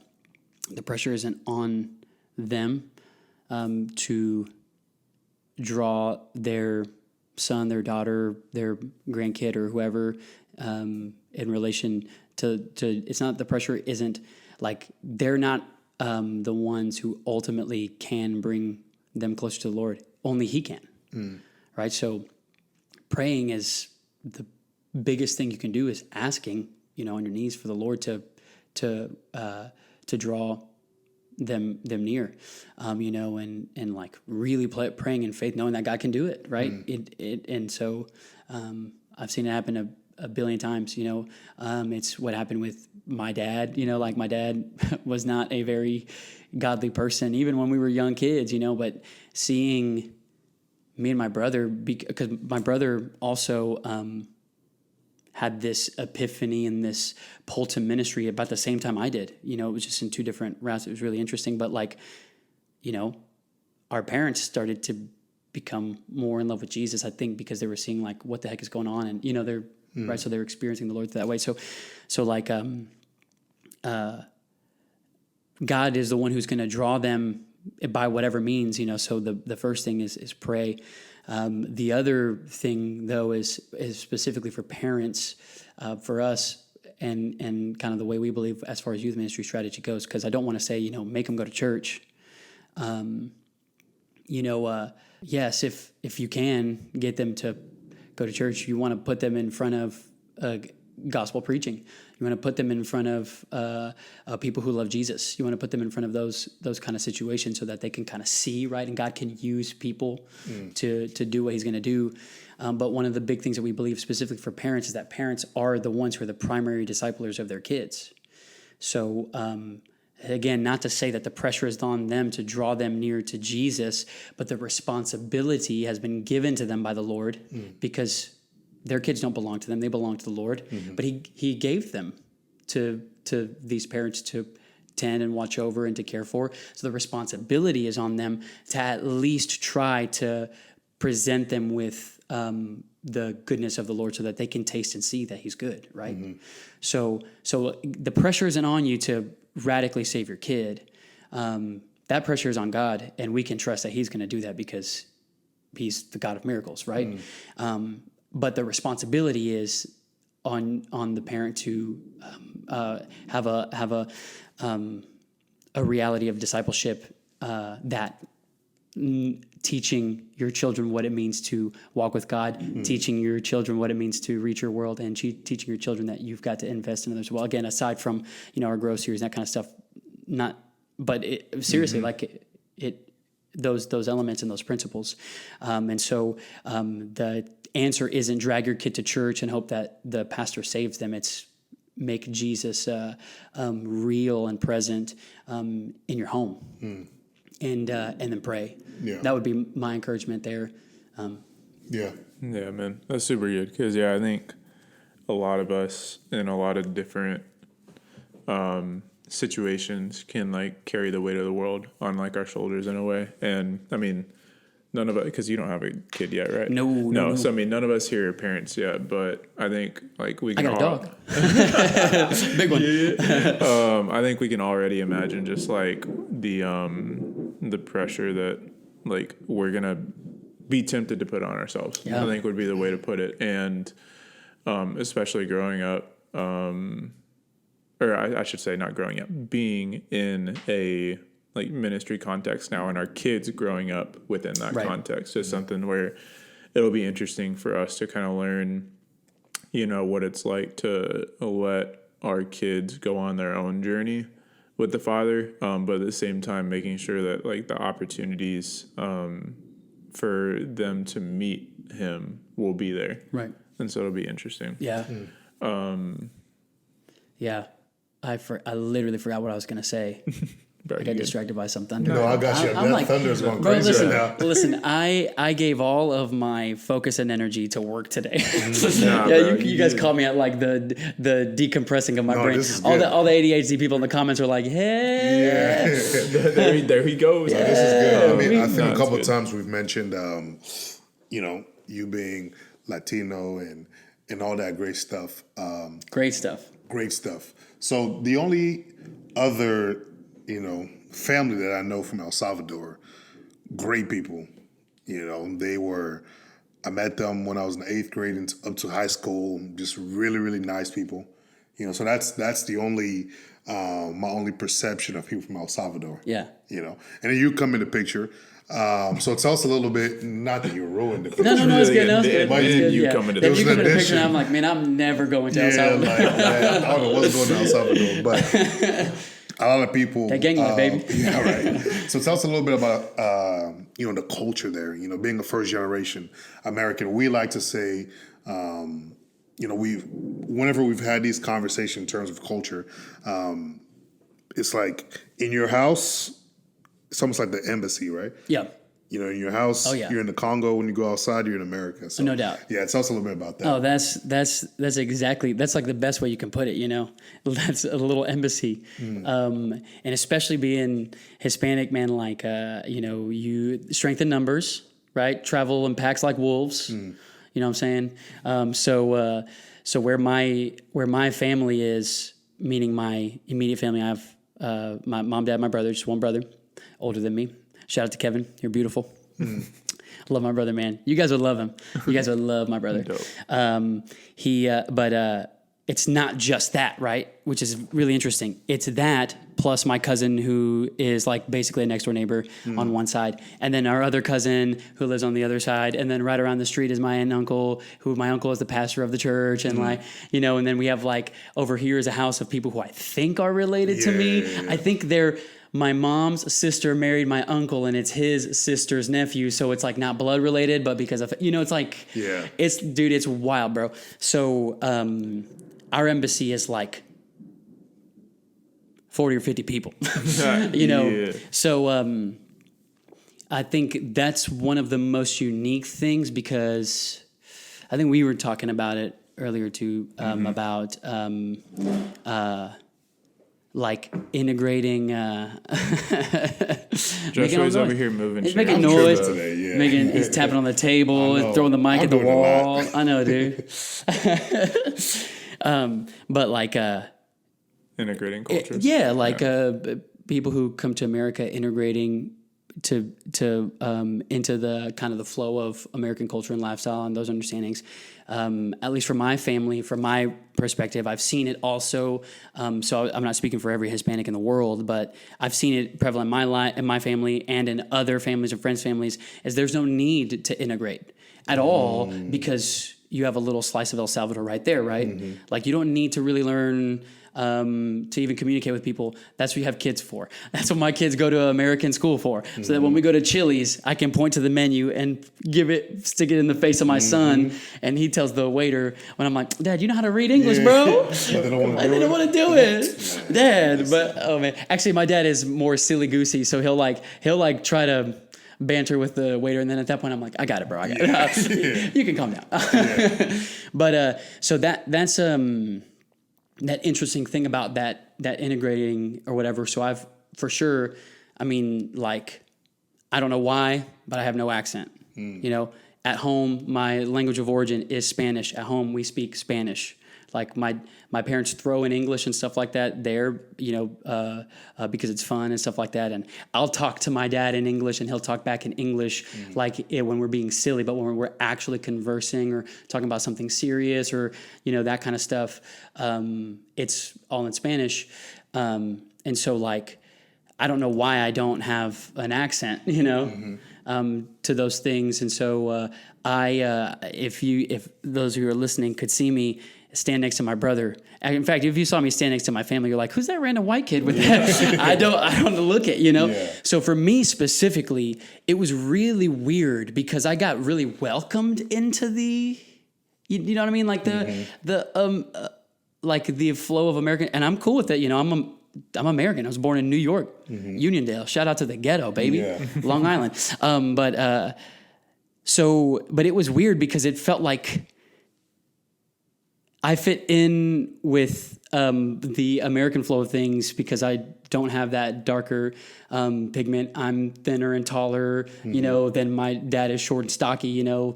the pressure isn't on them to draw their son, their daughter, their grandkid, or whoever in relation to. It's not, the pressure isn't like they're not the ones who ultimately can bring them closer to the Lord. Only He can, right? So praying is the biggest thing you can do, is asking, on your knees for the Lord to draw them near, and like really praying in faith, knowing that God can do it, right? And so I've seen it happen a billion times. It's what happened with my dad. Like my dad was not a very godly person, even when we were young kids. But seeing me and my brother, because my brother also had this epiphany and this pull to ministry about the same time I did. It was just in two different routes. It was really interesting. But our parents started to become more in love with Jesus, I think, because they were seeing like what the heck is going on, and they're right. So they're experiencing the Lord that way. So God is the one who's going to draw them by whatever means. So the first thing is pray. The other thing, though, is specifically for parents, for us, and kind of the way we believe as far as youth ministry strategy goes. Because I don't want to say, make them go to church. Yes, if you can get them to go to church, you want to put them in front of gospel preaching. You want to put them in front of people who love Jesus. You want to put them in front of those kind of situations so that they can kind of see, right? And God can use people to do what He's going to do. But one of the big things that we believe specifically for parents is that parents are the ones who are the primary disciplers of their kids. So again, not to say that the pressure is on them to draw them near to Jesus, but the responsibility has been given to them by the Lord because their kids don't belong to them. They belong to the Lord. But he gave them to these parents to tend and watch over and to care for. So the responsibility is on them to at least try to present them with the goodness of the Lord so that they can taste and see that He's good, right? So the pressure isn't on you to radically save your kid. That pressure is on God, and we can trust that He's going to do that because He's the God of miracles, right? But the responsibility is on the parent to have a reality of discipleship that teaching your children what it means to walk with God, teaching your children what it means to reach your world, and teaching your children that you've got to invest in others. Well, again, aside from our Grow series and that kind of stuff, seriously, like those elements and those principles, and so the answer isn't drag your kid to church and hope that the pastor saves them. It's make Jesus real and present in your home, and then pray. Yeah. That would be my encouragement there. Yeah, man, that's super good because I think a lot of us in a lot of different situations can like carry the weight of the world on like our shoulders in a way, and I mean. None of us, because you don't have a kid yet, right? No. So I mean, none of us here are parents yet, but I think like we can. I got a dog, big one. I think we can already imagine just like the pressure that like we're gonna be tempted to put on ourselves. I think would be the way to put it, and especially growing up, or I should say, not growing up, being in a like ministry context now, and our kids growing up within that context is something where it'll be interesting for us to kind of learn, what it's like to let our kids go on their own journey with the Father, but at the same time making sure that like the opportunities for them to meet Him will be there, right? And so it'll be interesting. Yeah. I literally forgot what I was gonna say. I got distracted by some thunder. No, I got you. I'm like, thunder's going crazy right now. Listen, I gave all of my focus and energy to work today. You guys caught me at like the decompressing of my brain. All the ADHD people in the comments were like, "Hey, there he goes." Yeah, this is good. I mean, I think a couple of times we've mentioned, you being Latino and all that great stuff. Great stuff. Great stuff. So the only other, family that I know from El Salvador, great people. I met them when I was in the 8th grade and up to high school. Just really, really nice people. So that's the only my only perception of people from El Salvador. Yeah. And then you come in the picture. So tell us a little bit. Not that you ruined the picture. No, it's good. No, it's good. But you come into the Then you come in the picture, addition. and I'm like, man, I'm never going to El Salvador. Man, I don't know what's going on in El Salvador, but a lot of people. That gang life, baby. Yeah, right. So tell us a little bit about the culture there. Being a first generation American, we like to say, whenever we've had these conversations in terms of culture, it's like in your house. It's almost like the embassy, right? Yeah. In your house, you're in the Congo. When you go outside, you're in America. So, no doubt. Yeah, tell us a little bit about that. Oh, that's exactly, that's like the best way you can put it, That's a little embassy. And especially being Hispanic, man, like, you strength in numbers, right? Travel in packs like wolves. You know what I'm saying? So where my family is, meaning my immediate family, I have my mom, dad, my brother, just one brother, older than me. Shout out to Kevin. You're beautiful. I love my brother, man. You guys would love him. You guys would love my brother. But it's not just that, right? Which is really interesting. It's that plus my cousin who is like basically a next door neighbor on one side. And then our other cousin who lives on the other side. And then right around the street is my aunt and uncle, who my uncle is the pastor of the church. And and then we have like over here is a house of people who I think are related to me. I think they're... My mom's sister married my uncle, and it's his sister's nephew. So it's like not blood related, but because of, it's like, it's wild, bro. So our embassy is like 40 or 50 people, So I think that's one of the most unique things, because I think we were talking about it earlier too, about like integrating. Joshua's over here moving. He's making noise. Today, He's tapping on the table and throwing the mic at the wall. I know, dude. But like integrating cultures. People who come to America integrating to into the kind of the flow of American culture and lifestyle and those understandings. At least for my family, from my perspective, I've seen it also. So I'm not speaking for every Hispanic in the world, but I've seen it prevalent in my family and in other families and friends' families. Is there's no need to integrate at all, because you have a little slice of El Salvador right there, right? Like you don't need to really learn to even communicate with people. That's what you have kids for. That's what my kids go to American school for. So that when we go to Chili's, I can point to the menu and stick it in the face of my son, and he tells the waiter when I'm like, Dad, you know how to read English, bro? They don't want to do it, Dad. But oh man, actually, my dad is more silly goosey, so he'll try to banter with the waiter, and then at that point I'm like, I got it, bro. I got it. You can calm down. But so that's that interesting thing about that integrating or whatever. So I've for sure, I don't know why, but I have no accent. At home, my language of origin is Spanish. At home, we speak Spanish. Like my parents throw in English and stuff like that there, because it's fun and stuff like that. And I'll talk to my dad in English and he'll talk back in English, when we're being silly. But when we're actually conversing or talking about something serious or, that kind of stuff, it's all in Spanish. And so I don't know why I don't have an accent, to those things. And so if those who are listening could see me stand next to my brother. In fact, if you saw me stand next to my family, you're like, who's that random white kid with that? I don't look at, So for me specifically, it was really weird because I got really welcomed into the, you know what I mean? Like the flow of American, and I'm cool with it. I'm American. I was born in New York, Uniondale. Shout out to the ghetto, baby, Long Island. But it was weird because it felt like I fit in with the American flow of things because I don't have that darker pigment. I'm thinner and taller, than my dad is short and stocky, my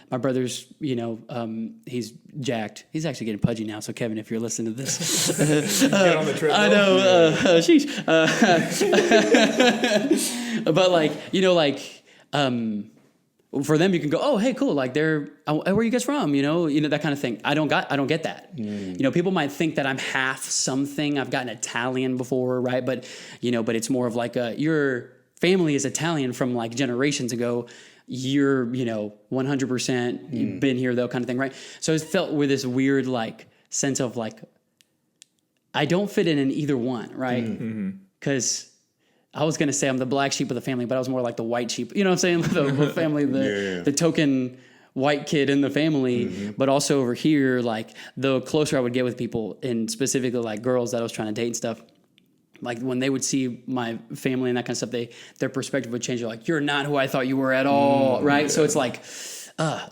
brother's, he's jacked. He's actually getting pudgy now. So Kevin, if you're listening to this, get on the treadmill. I know, sheesh. But for them, you can go, oh, hey, cool. Like where are you guys from? That kind of thing. I don't get that. People might think that I'm half something. I've gotten Italian before, right? But it's more of like your family is Italian from like generations ago. You're, 100%. You've been here though, kind of thing, right? So it felt with this weird like sense of like I don't fit in either one, right? Because I was going to say I'm the black sheep of the family, but I was more like the white sheep. You know what I'm saying? The family, the token white kid in the family. But also over here, like the closer I would get with people, and specifically like girls that I was trying to date and stuff, like when they would see my family and that kind of stuff, their perspective would change. They're like, you're not who I thought you were at all, right? Yeah. So it's like,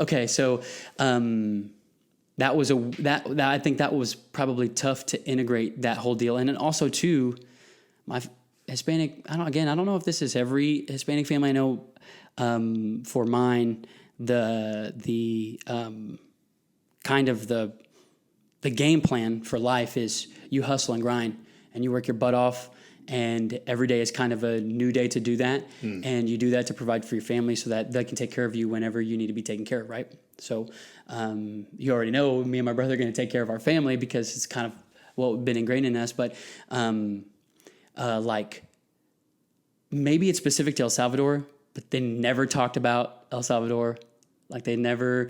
okay. So that was I think that was probably tough to integrate that whole deal. And then also too, my Hispanic, I don't know if this is every Hispanic family I know. For mine, the kind of the game plan for life is you hustle and grind and you work your butt off, and every day is kind of a new day to do that. And you do that to provide for your family so that they can take care of you whenever you need to be taken care of, right? So you already know me and my brother are going to take care of our family because it's kind of been ingrained in us. But like maybe it's specific to El Salvador, but they never talked about El Salvador. Like they never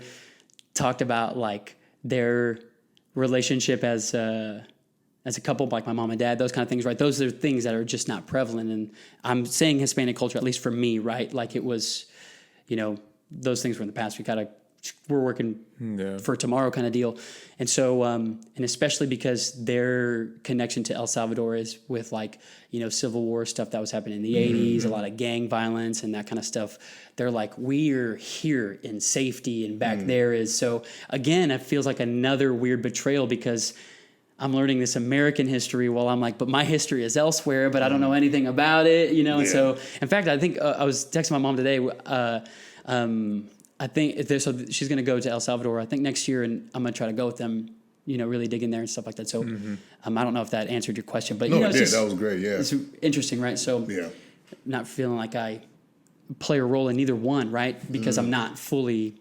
talked about like their relationship as a couple, like my mom and dad, those kind of things, right? Those are things that are just not prevalent. And I'm saying Hispanic culture, at least for me, right? Like it was, those things were in the past. We're working for tomorrow kind of deal. And so, and especially because their connection to El Salvador is with like, Civil War stuff that was happening in the 80s, a lot of gang violence and that kind of stuff. They're like, we're here in safety and back there is. So again, it feels like another weird betrayal because I'm learning this American history while I'm like, but my history is elsewhere, but I don't know anything about it, And so, in fact, I think I was texting my mom today. I think so she's going to go to El Salvador, I think next year, and I'm going to try to go with them, really dig in there and stuff like that. So I don't know if that answered your question, but no, it did. That was great. Yeah. It's interesting, right? So not feeling like I play a role in either one, right? Because I'm not fully,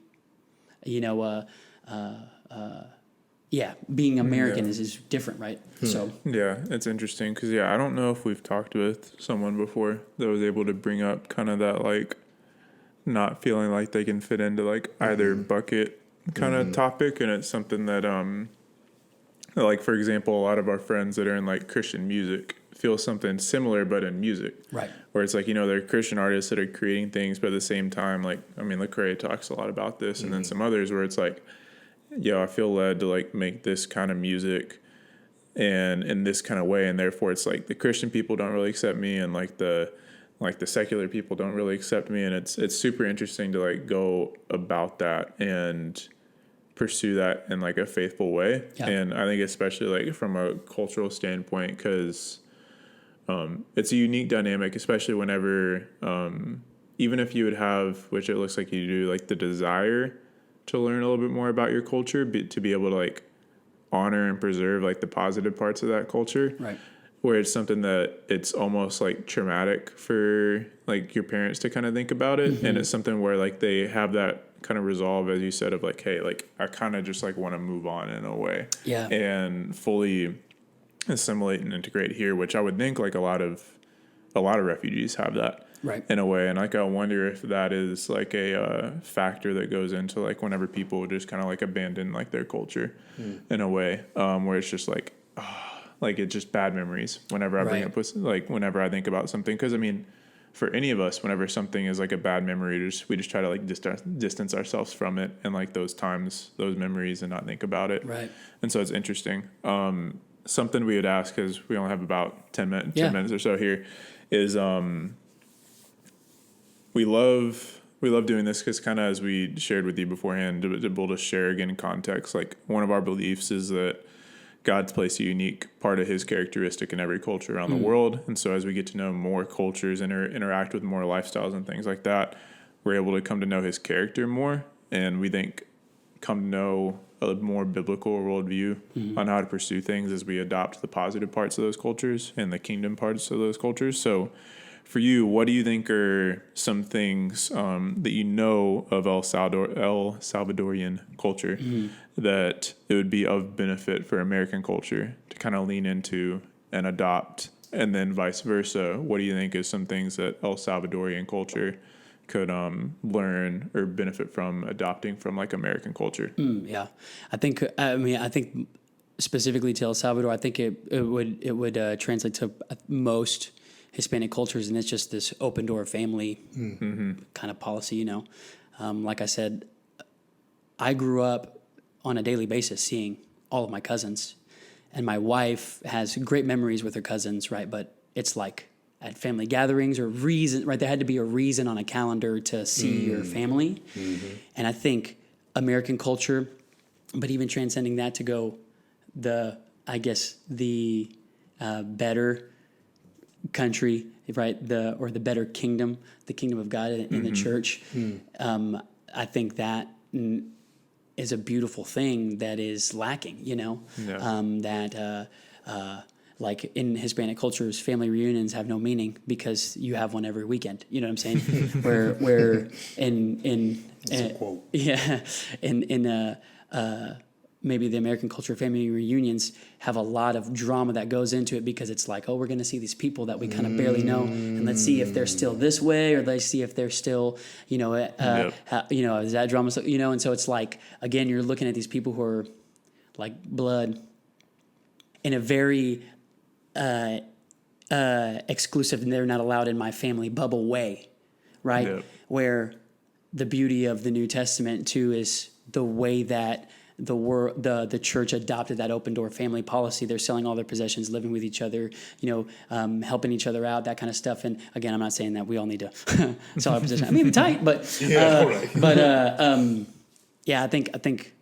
being American is different, right? So yeah, it's interesting because I don't know if we've talked with someone before that was able to bring up kind of that like not feeling like they can fit into like either bucket kind of topic, and it's something that like for example, a lot of our friends that are in like Christian music feel something similar, but in music, right? Where it's like they're Christian artists that are creating things, but at the same time, like Lecrae talks a lot about this, and then some others where it's like, I feel led to like make this kind of music and in this kind of way, and therefore it's like the Christian people don't really accept me, and like the secular people don't really accept me, and it's super interesting to like go about that and pursue that in like a faithful way. And I think especially like from a cultural standpoint, because it's a unique dynamic, especially whenever even if you would have, which it looks like you do, like the desire to learn a little bit more about your culture, to be able to like honor and preserve like the positive parts of that culture, right? Where it's something that it's almost like traumatic for like your parents to kind of think about it. And it's something where like they have that kind of resolve, as you said, of like, hey, like I kind of just like want to move on in a way, and fully assimilate and integrate here, which I would think like a lot of refugees have that, right, in a way. And like I wonder if that is like a factor that goes into like whenever people just kind of like abandon like their culture in a way, where it's just like like it's just bad memories whenever I bring up like whenever I think about something. Because for any of us, whenever something is like a bad memory, we just try to like distance ourselves from it and like those times, those memories, and not think about it. Right. And so it's interesting. Something we would ask, because we only have about 10 minutes or so here, is we love we love doing this because kind of as we shared with you beforehand, to be able to share again in context, like one of our beliefs is that God's placed a unique part of his characteristic in every culture around the world. And so as we get to know more cultures and interact with more lifestyles and things like that, we're able to come to know his character more. And we think come to know a more biblical worldview on how to pursue things as we adopt the positive parts of those cultures and the kingdom parts of those cultures. So for you, what do you think are some things that you know of El Salvadorian culture that it would be of benefit for American culture to kind of lean into and adopt, and then vice versa? What do you think is some things that El Salvadorian culture could learn or benefit from adopting from like American culture? Yeah, I think specifically to El Salvador, I think it would translate to most Hispanic cultures, and it's just this open door family kind of policy. You know, like I said, I grew up on a daily basis seeing all of my cousins, and my wife has great memories with her cousins, right? But it's like at family gatherings or reason, right? There had to be a reason on a calendar to see your family. And I think American culture, but even transcending that to go the better country, right? The better kingdom, the kingdom of God in the church. I think that is a beautiful thing that is lacking, you know, like in Hispanic cultures, family reunions have no meaning because you have one every weekend. You know what I'm saying? where maybe the American culture, family reunions have a lot of drama that goes into it because it's like, oh, we're going to see these people that we kind of barely know, and let's see if they're still this way, or let's see if they're still, is that drama, so, and so it's like, again, you're looking at these people who are like blood in a very exclusive, and they're not allowed in my family bubble way, right? Yep. Where the beauty of the New Testament too is the way that the church adopted that open door family policy. They're selling all their possessions, living with each other, helping each other out, that kind of stuff. And again, I'm not saying that we all need to sell our possessions. I mean, tight, but I think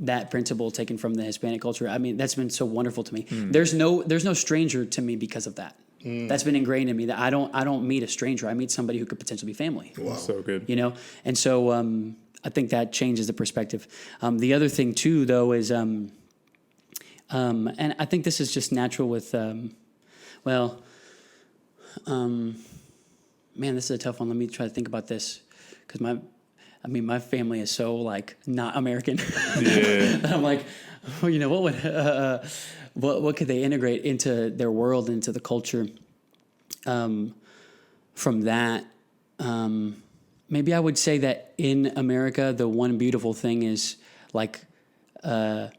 that principle taken from the Hispanic culture, I mean, that's been so wonderful to me. There's no stranger to me because of that. That's been ingrained in me that I don't meet a stranger. I meet somebody who could potentially be family. Wow, so good. And so I think that changes the perspective. The other thing too, though, is and I think this is just natural with man, this is a tough one. Let me try to think about this because my family is so like not American. Yeah. I'm like, what could they integrate into their world, into the culture? From that, maybe I would say that in America, the one beautiful thing is like a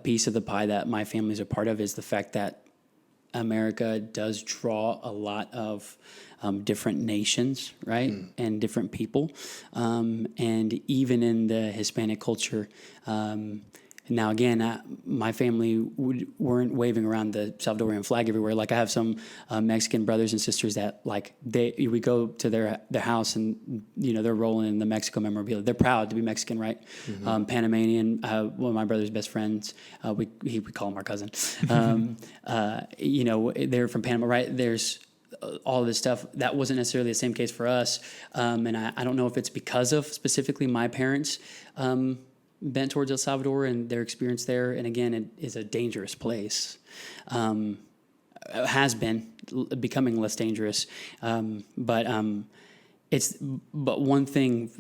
piece of the pie that my family's a part of is the fact that America does draw a lot of different nations, right? And different people. And even in the Hispanic culture, now again, my family weren't waving around the Salvadorian flag everywhere. Like I have some Mexican brothers and sisters that like we go to their house and they're rolling in the Mexico memorabilia. They're proud to be Mexican, right? Panamanian. One of my brother's best friends. We call him our cousin. They're from Panama, right? There's all of this stuff. That wasn't necessarily the same case for us, and I don't know if it's because of specifically my parents. Bent towards El Salvador and their experience there. And again, it is a dangerous place. Has been becoming less dangerous. But one thing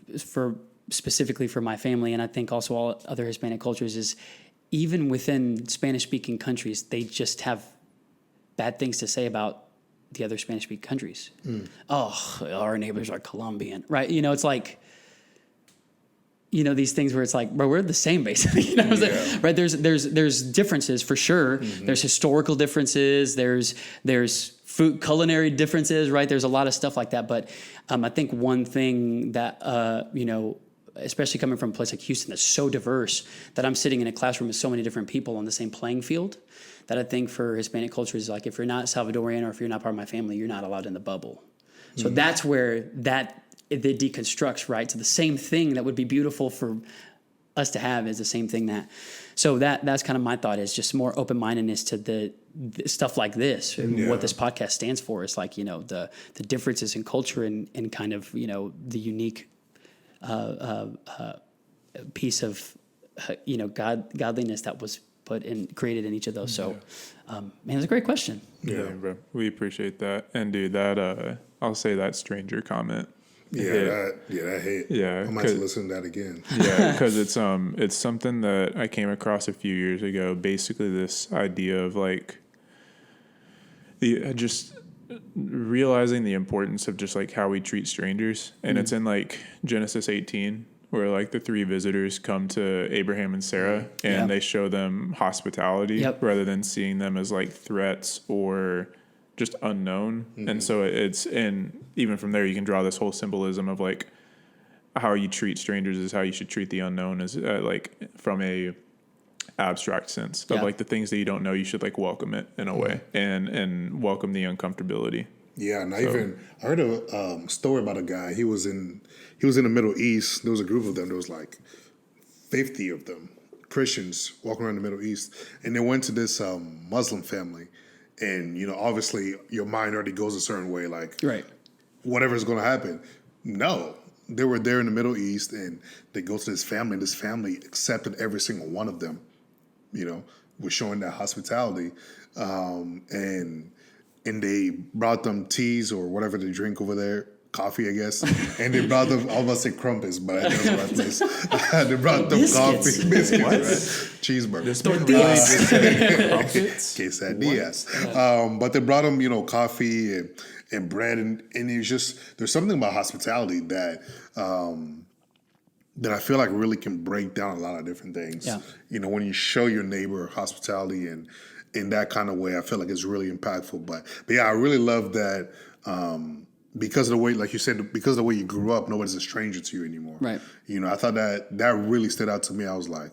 specifically for my family, and I think also all other Hispanic cultures, is even within Spanish-speaking countries, they just have bad things to say about the other Spanish-speaking countries. Oh, our neighbors are Colombian, right? It's like, these things where it's like, bro, we're the same basically. Right? There's differences for sure. There's historical differences. There's food culinary differences, right? There's a lot of stuff like that. But I think one thing that especially coming from a place like Houston that's so diverse, that I'm sitting in a classroom with so many different people on the same playing field, that I think for Hispanic culture is like, if you're not Salvadorian or if you're not part of my family, you're not allowed in the bubble. So that's where that deconstructs, right? So the same thing that would be beautiful for us to have is the same thing that's kind of my thought, is just more open-mindedness to the stuff like this. And what this podcast stands for is like, the differences in culture and kind of, the unique piece of, godliness that was created in each of those. So, man, it's a great question. Yeah, bro. We appreciate that. And dude, that, I'll say that stranger comment. That hit. Yeah. I might have to listen to that again. Yeah. Cause it's something that I came across a few years ago. Basically this idea of like just realizing the importance of just like how we treat strangers. And it's in like Genesis 18, where like the three visitors come to Abraham and Sarah and they show them hospitality rather than seeing them as like threats or just unknown. And so and even from there you can draw this whole symbolism of like how you treat strangers is how you should treat the unknown, is like from a abstract sense of like the things that you don't know, you should like welcome it in a way and welcome the uncomfortability. Yeah, and I heard a story about a guy. He was in the Middle East. There was a group of them. There was like 50 of them, Christians, walking around the Middle East, and they went to this Muslim family. And obviously, your mind already goes a certain way, like whatever's going to happen. No, they were there in the Middle East, and they go to this family, and this family accepted every single one of them. Was showing that hospitality, and they brought them teas or whatever they drink over there, coffee, I guess. And they brought them, I was about to say crumpets, but I think that's the right place. They brought them Biscuits. coffee, biscuits, right? Cheeseburgers. Quesadillas. But they brought them, coffee and bread, and it's just, there's something about hospitality that I feel like really can break down a lot of different things. Yeah. When you show your neighbor hospitality and in that kind of way, I feel like it's really impactful. But yeah, I really love that because of the way, like you said, because of the way you grew up, nobody's a stranger to you anymore. Right. I thought that really stood out to me. I was like,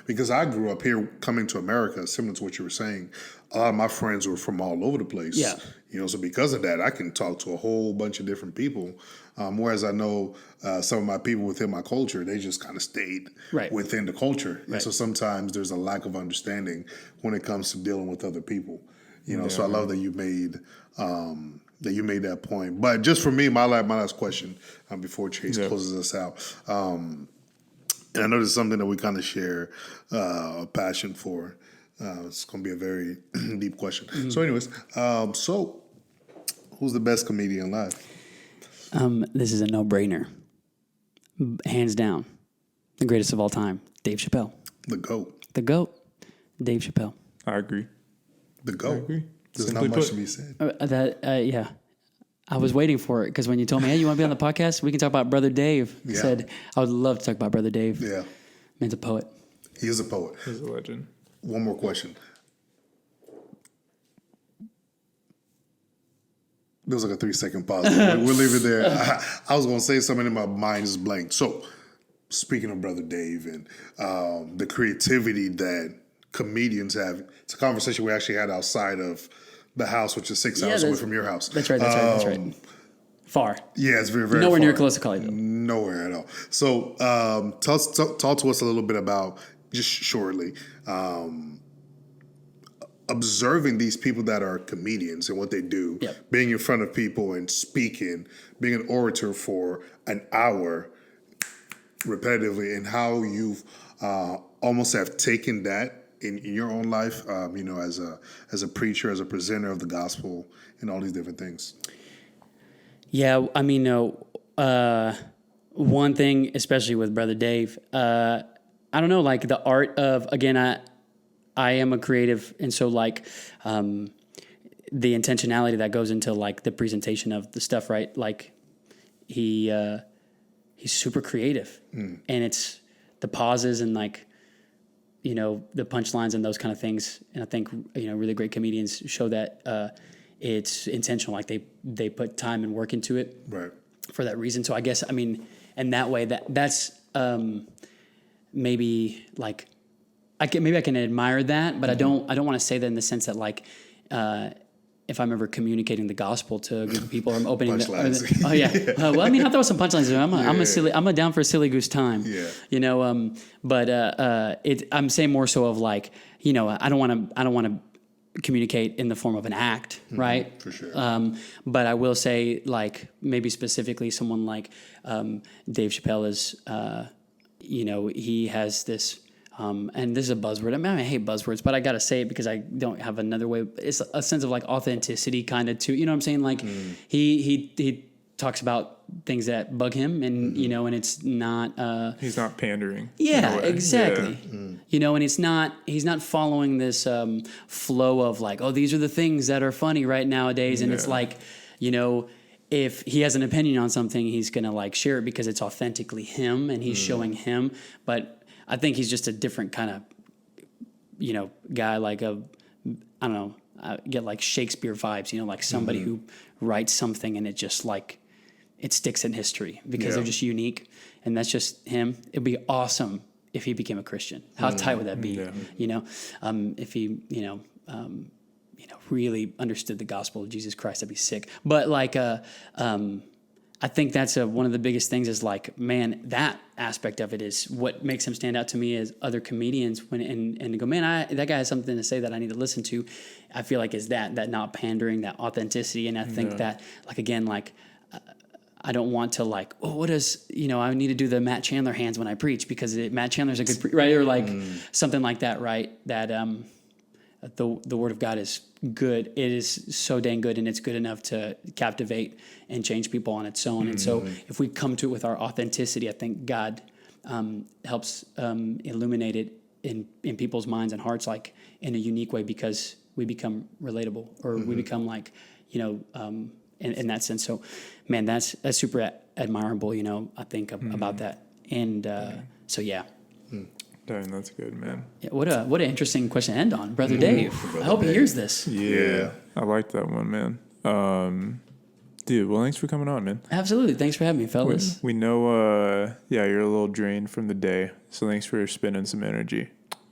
because I grew up here coming to America, similar to what you were saying. A lot of my friends were from all over the place. Yeah. So because of that, I can talk to a whole bunch of different people. Whereas I know some of my people within my culture, they just kind of stayed within the culture. And so sometimes there's a lack of understanding when it comes to dealing with other people. So I love that you made that point. But just for me, my last question before Chase closes us out. And I know this is something that we kind of share a passion for. It's going to be a very deep question. Mm-hmm. So anyways, so who's the best comedian alive? This is a no-brainer. Hands down. The greatest of all time. Dave Chappelle. The GOAT. The GOAT. Dave Chappelle. I agree. The GOAT. I agree. There's not much to be said. Yeah. I was waiting for it because when you told me, hey, you want to be on the podcast? We can talk about Brother Dave. I said, I would love to talk about Brother Dave. Yeah. Man's a poet. He is a poet. He's a legend. One more question. There was like a 3-second pause. We'll leave it there. I was going to say something and my mind is blank. So, speaking of Brother Dave and the creativity that comedians have, it's a conversation we actually had outside of the house, which is 6 hours away from your house. That's right. Far. Yeah, it's very, very nowhere far. near close to Colleyville. Nowhere at all. So, talk to us a little bit about, just shortly, observing these people that are comedians and what they do, being in front of people and speaking, being an orator for an hour repetitively, and how you've almost have taken that in your own life, as a preacher, as a presenter of the gospel, and all these different things. Yeah, I mean, one thing, especially with Brother Dave, I don't know, like the art of, again, I am a creative, and so like the intentionality that goes into like the presentation of the stuff, right? Like he's super creative, and it's the pauses and like, the punchlines and those kind of things. And I think, really great comedians show that it's intentional. Like they put time and work into it for that reason. So I guess, I mean, and that way that's maybe like, I can admire that, but I don't want to say that in the sense that like, if I'm ever communicating the gospel to a group of people, or I'm opening Punchlines. oh yeah. Well, I mean, I'll throw some punchlines in there. I'm a down for a silly goose time. Yeah. You know, I'm saying more so of like, you know, I don't want to communicate in the form of an act, right? For sure. But I will say, like, maybe specifically someone like Dave Chappelle is, you know, he has this, and this is a buzzword. I mean, I hate buzzwords, but I got to say it because I don't have another way. It's a sense of like authenticity kind of too. You know what I'm saying? Like he talks about things that bug him, and you know, and it's not he's not pandering. Yeah, exactly. Yeah. You know, and he's not following this flow of like, oh, these are the things that are funny right nowadays, and it's like, you know, if he has an opinion on something, he's gonna like share it because it's authentically him and he's showing him. But I think he's just a different kind of, you know, guy, like I don't know, I get like Shakespeare vibes, you know, like somebody who writes something and it just like, it sticks in history because they're just unique, and that's just him. It'd be awesome if he became a Christian. How tight would that be? Yeah. You know, if he, you know, really understood the gospel of Jesus Christ, that'd be sick. But like, I think that's one of the biggest things is like, man, that aspect of it is what makes him stand out to me as other comedians and go, man, that guy has something to say that I need to listen to. I feel like is that not pandering, that authenticity. And I think that like, again, like, I don't want to like, oh, what is, you know, I need to do the Matt Chandler hands when I preach because Matt Chandler's a good, right? Or like something like that, right? That the word of God is good. It is so dang good, and it's good enough to captivate and change people on its own. And so if we come to it with our authenticity, I think God helps illuminate it in people's minds and hearts, like in a unique way, because we become relatable, or we become like, you know, in that sense. So, man, that's super admirable, you know, I think about that. And so, yeah. Dang, that's good, man. Yeah, what an interesting question to end on, Brother Dave. I hope he hears this. Yeah, I like that one, man. Dude, well, thanks for coming on, man. Absolutely. Thanks for having me, fellas. We know, you're a little drained from the day, so thanks for spending some energy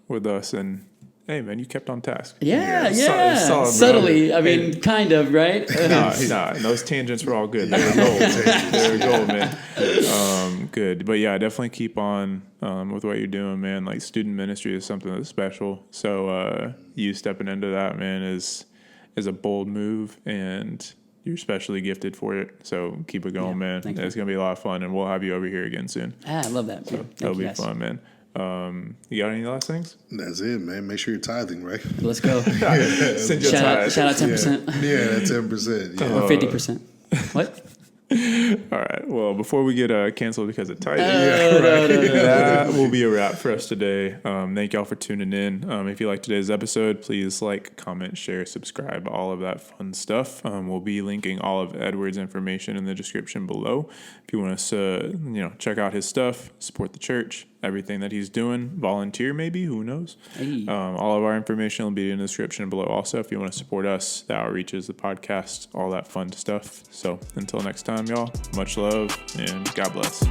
with us. And hey, man, you kept on task. Yeah. Solid, subtly. I mean, kind of, right? Nah, those tangents were all good. They were gold. They were gold, man. Good. But yeah, definitely keep on with what you're doing, man. Like, student ministry is something that's special. So you stepping into that, man, is a bold move, and you're especially gifted for it. So keep it going, man. It's going to be a lot of fun, and we'll have you over here again soon. I love that. So that'll be fun, man. You got any last things? That's it, man. Make sure you're tithing, right? Let's go. Send your tithe. Shout out 10%. Yeah, that's 10%. Yeah. Or 50%. What? All right. Well, before we get canceled because of tithing, that will be a wrap for us today. Thank y'all for tuning in. If you like today's episode, please like, comment, share, subscribe, all of that fun stuff. We'll be linking all of Edward's information in the description below. If you want us to, check out his stuff, support the church, everything that he's doing, volunteer maybe, who knows? Hey. All of our information will be in the description below. Also, if you want to support us, the outreaches, the podcast, all that fun stuff. So until next time, y'all, much love and God bless.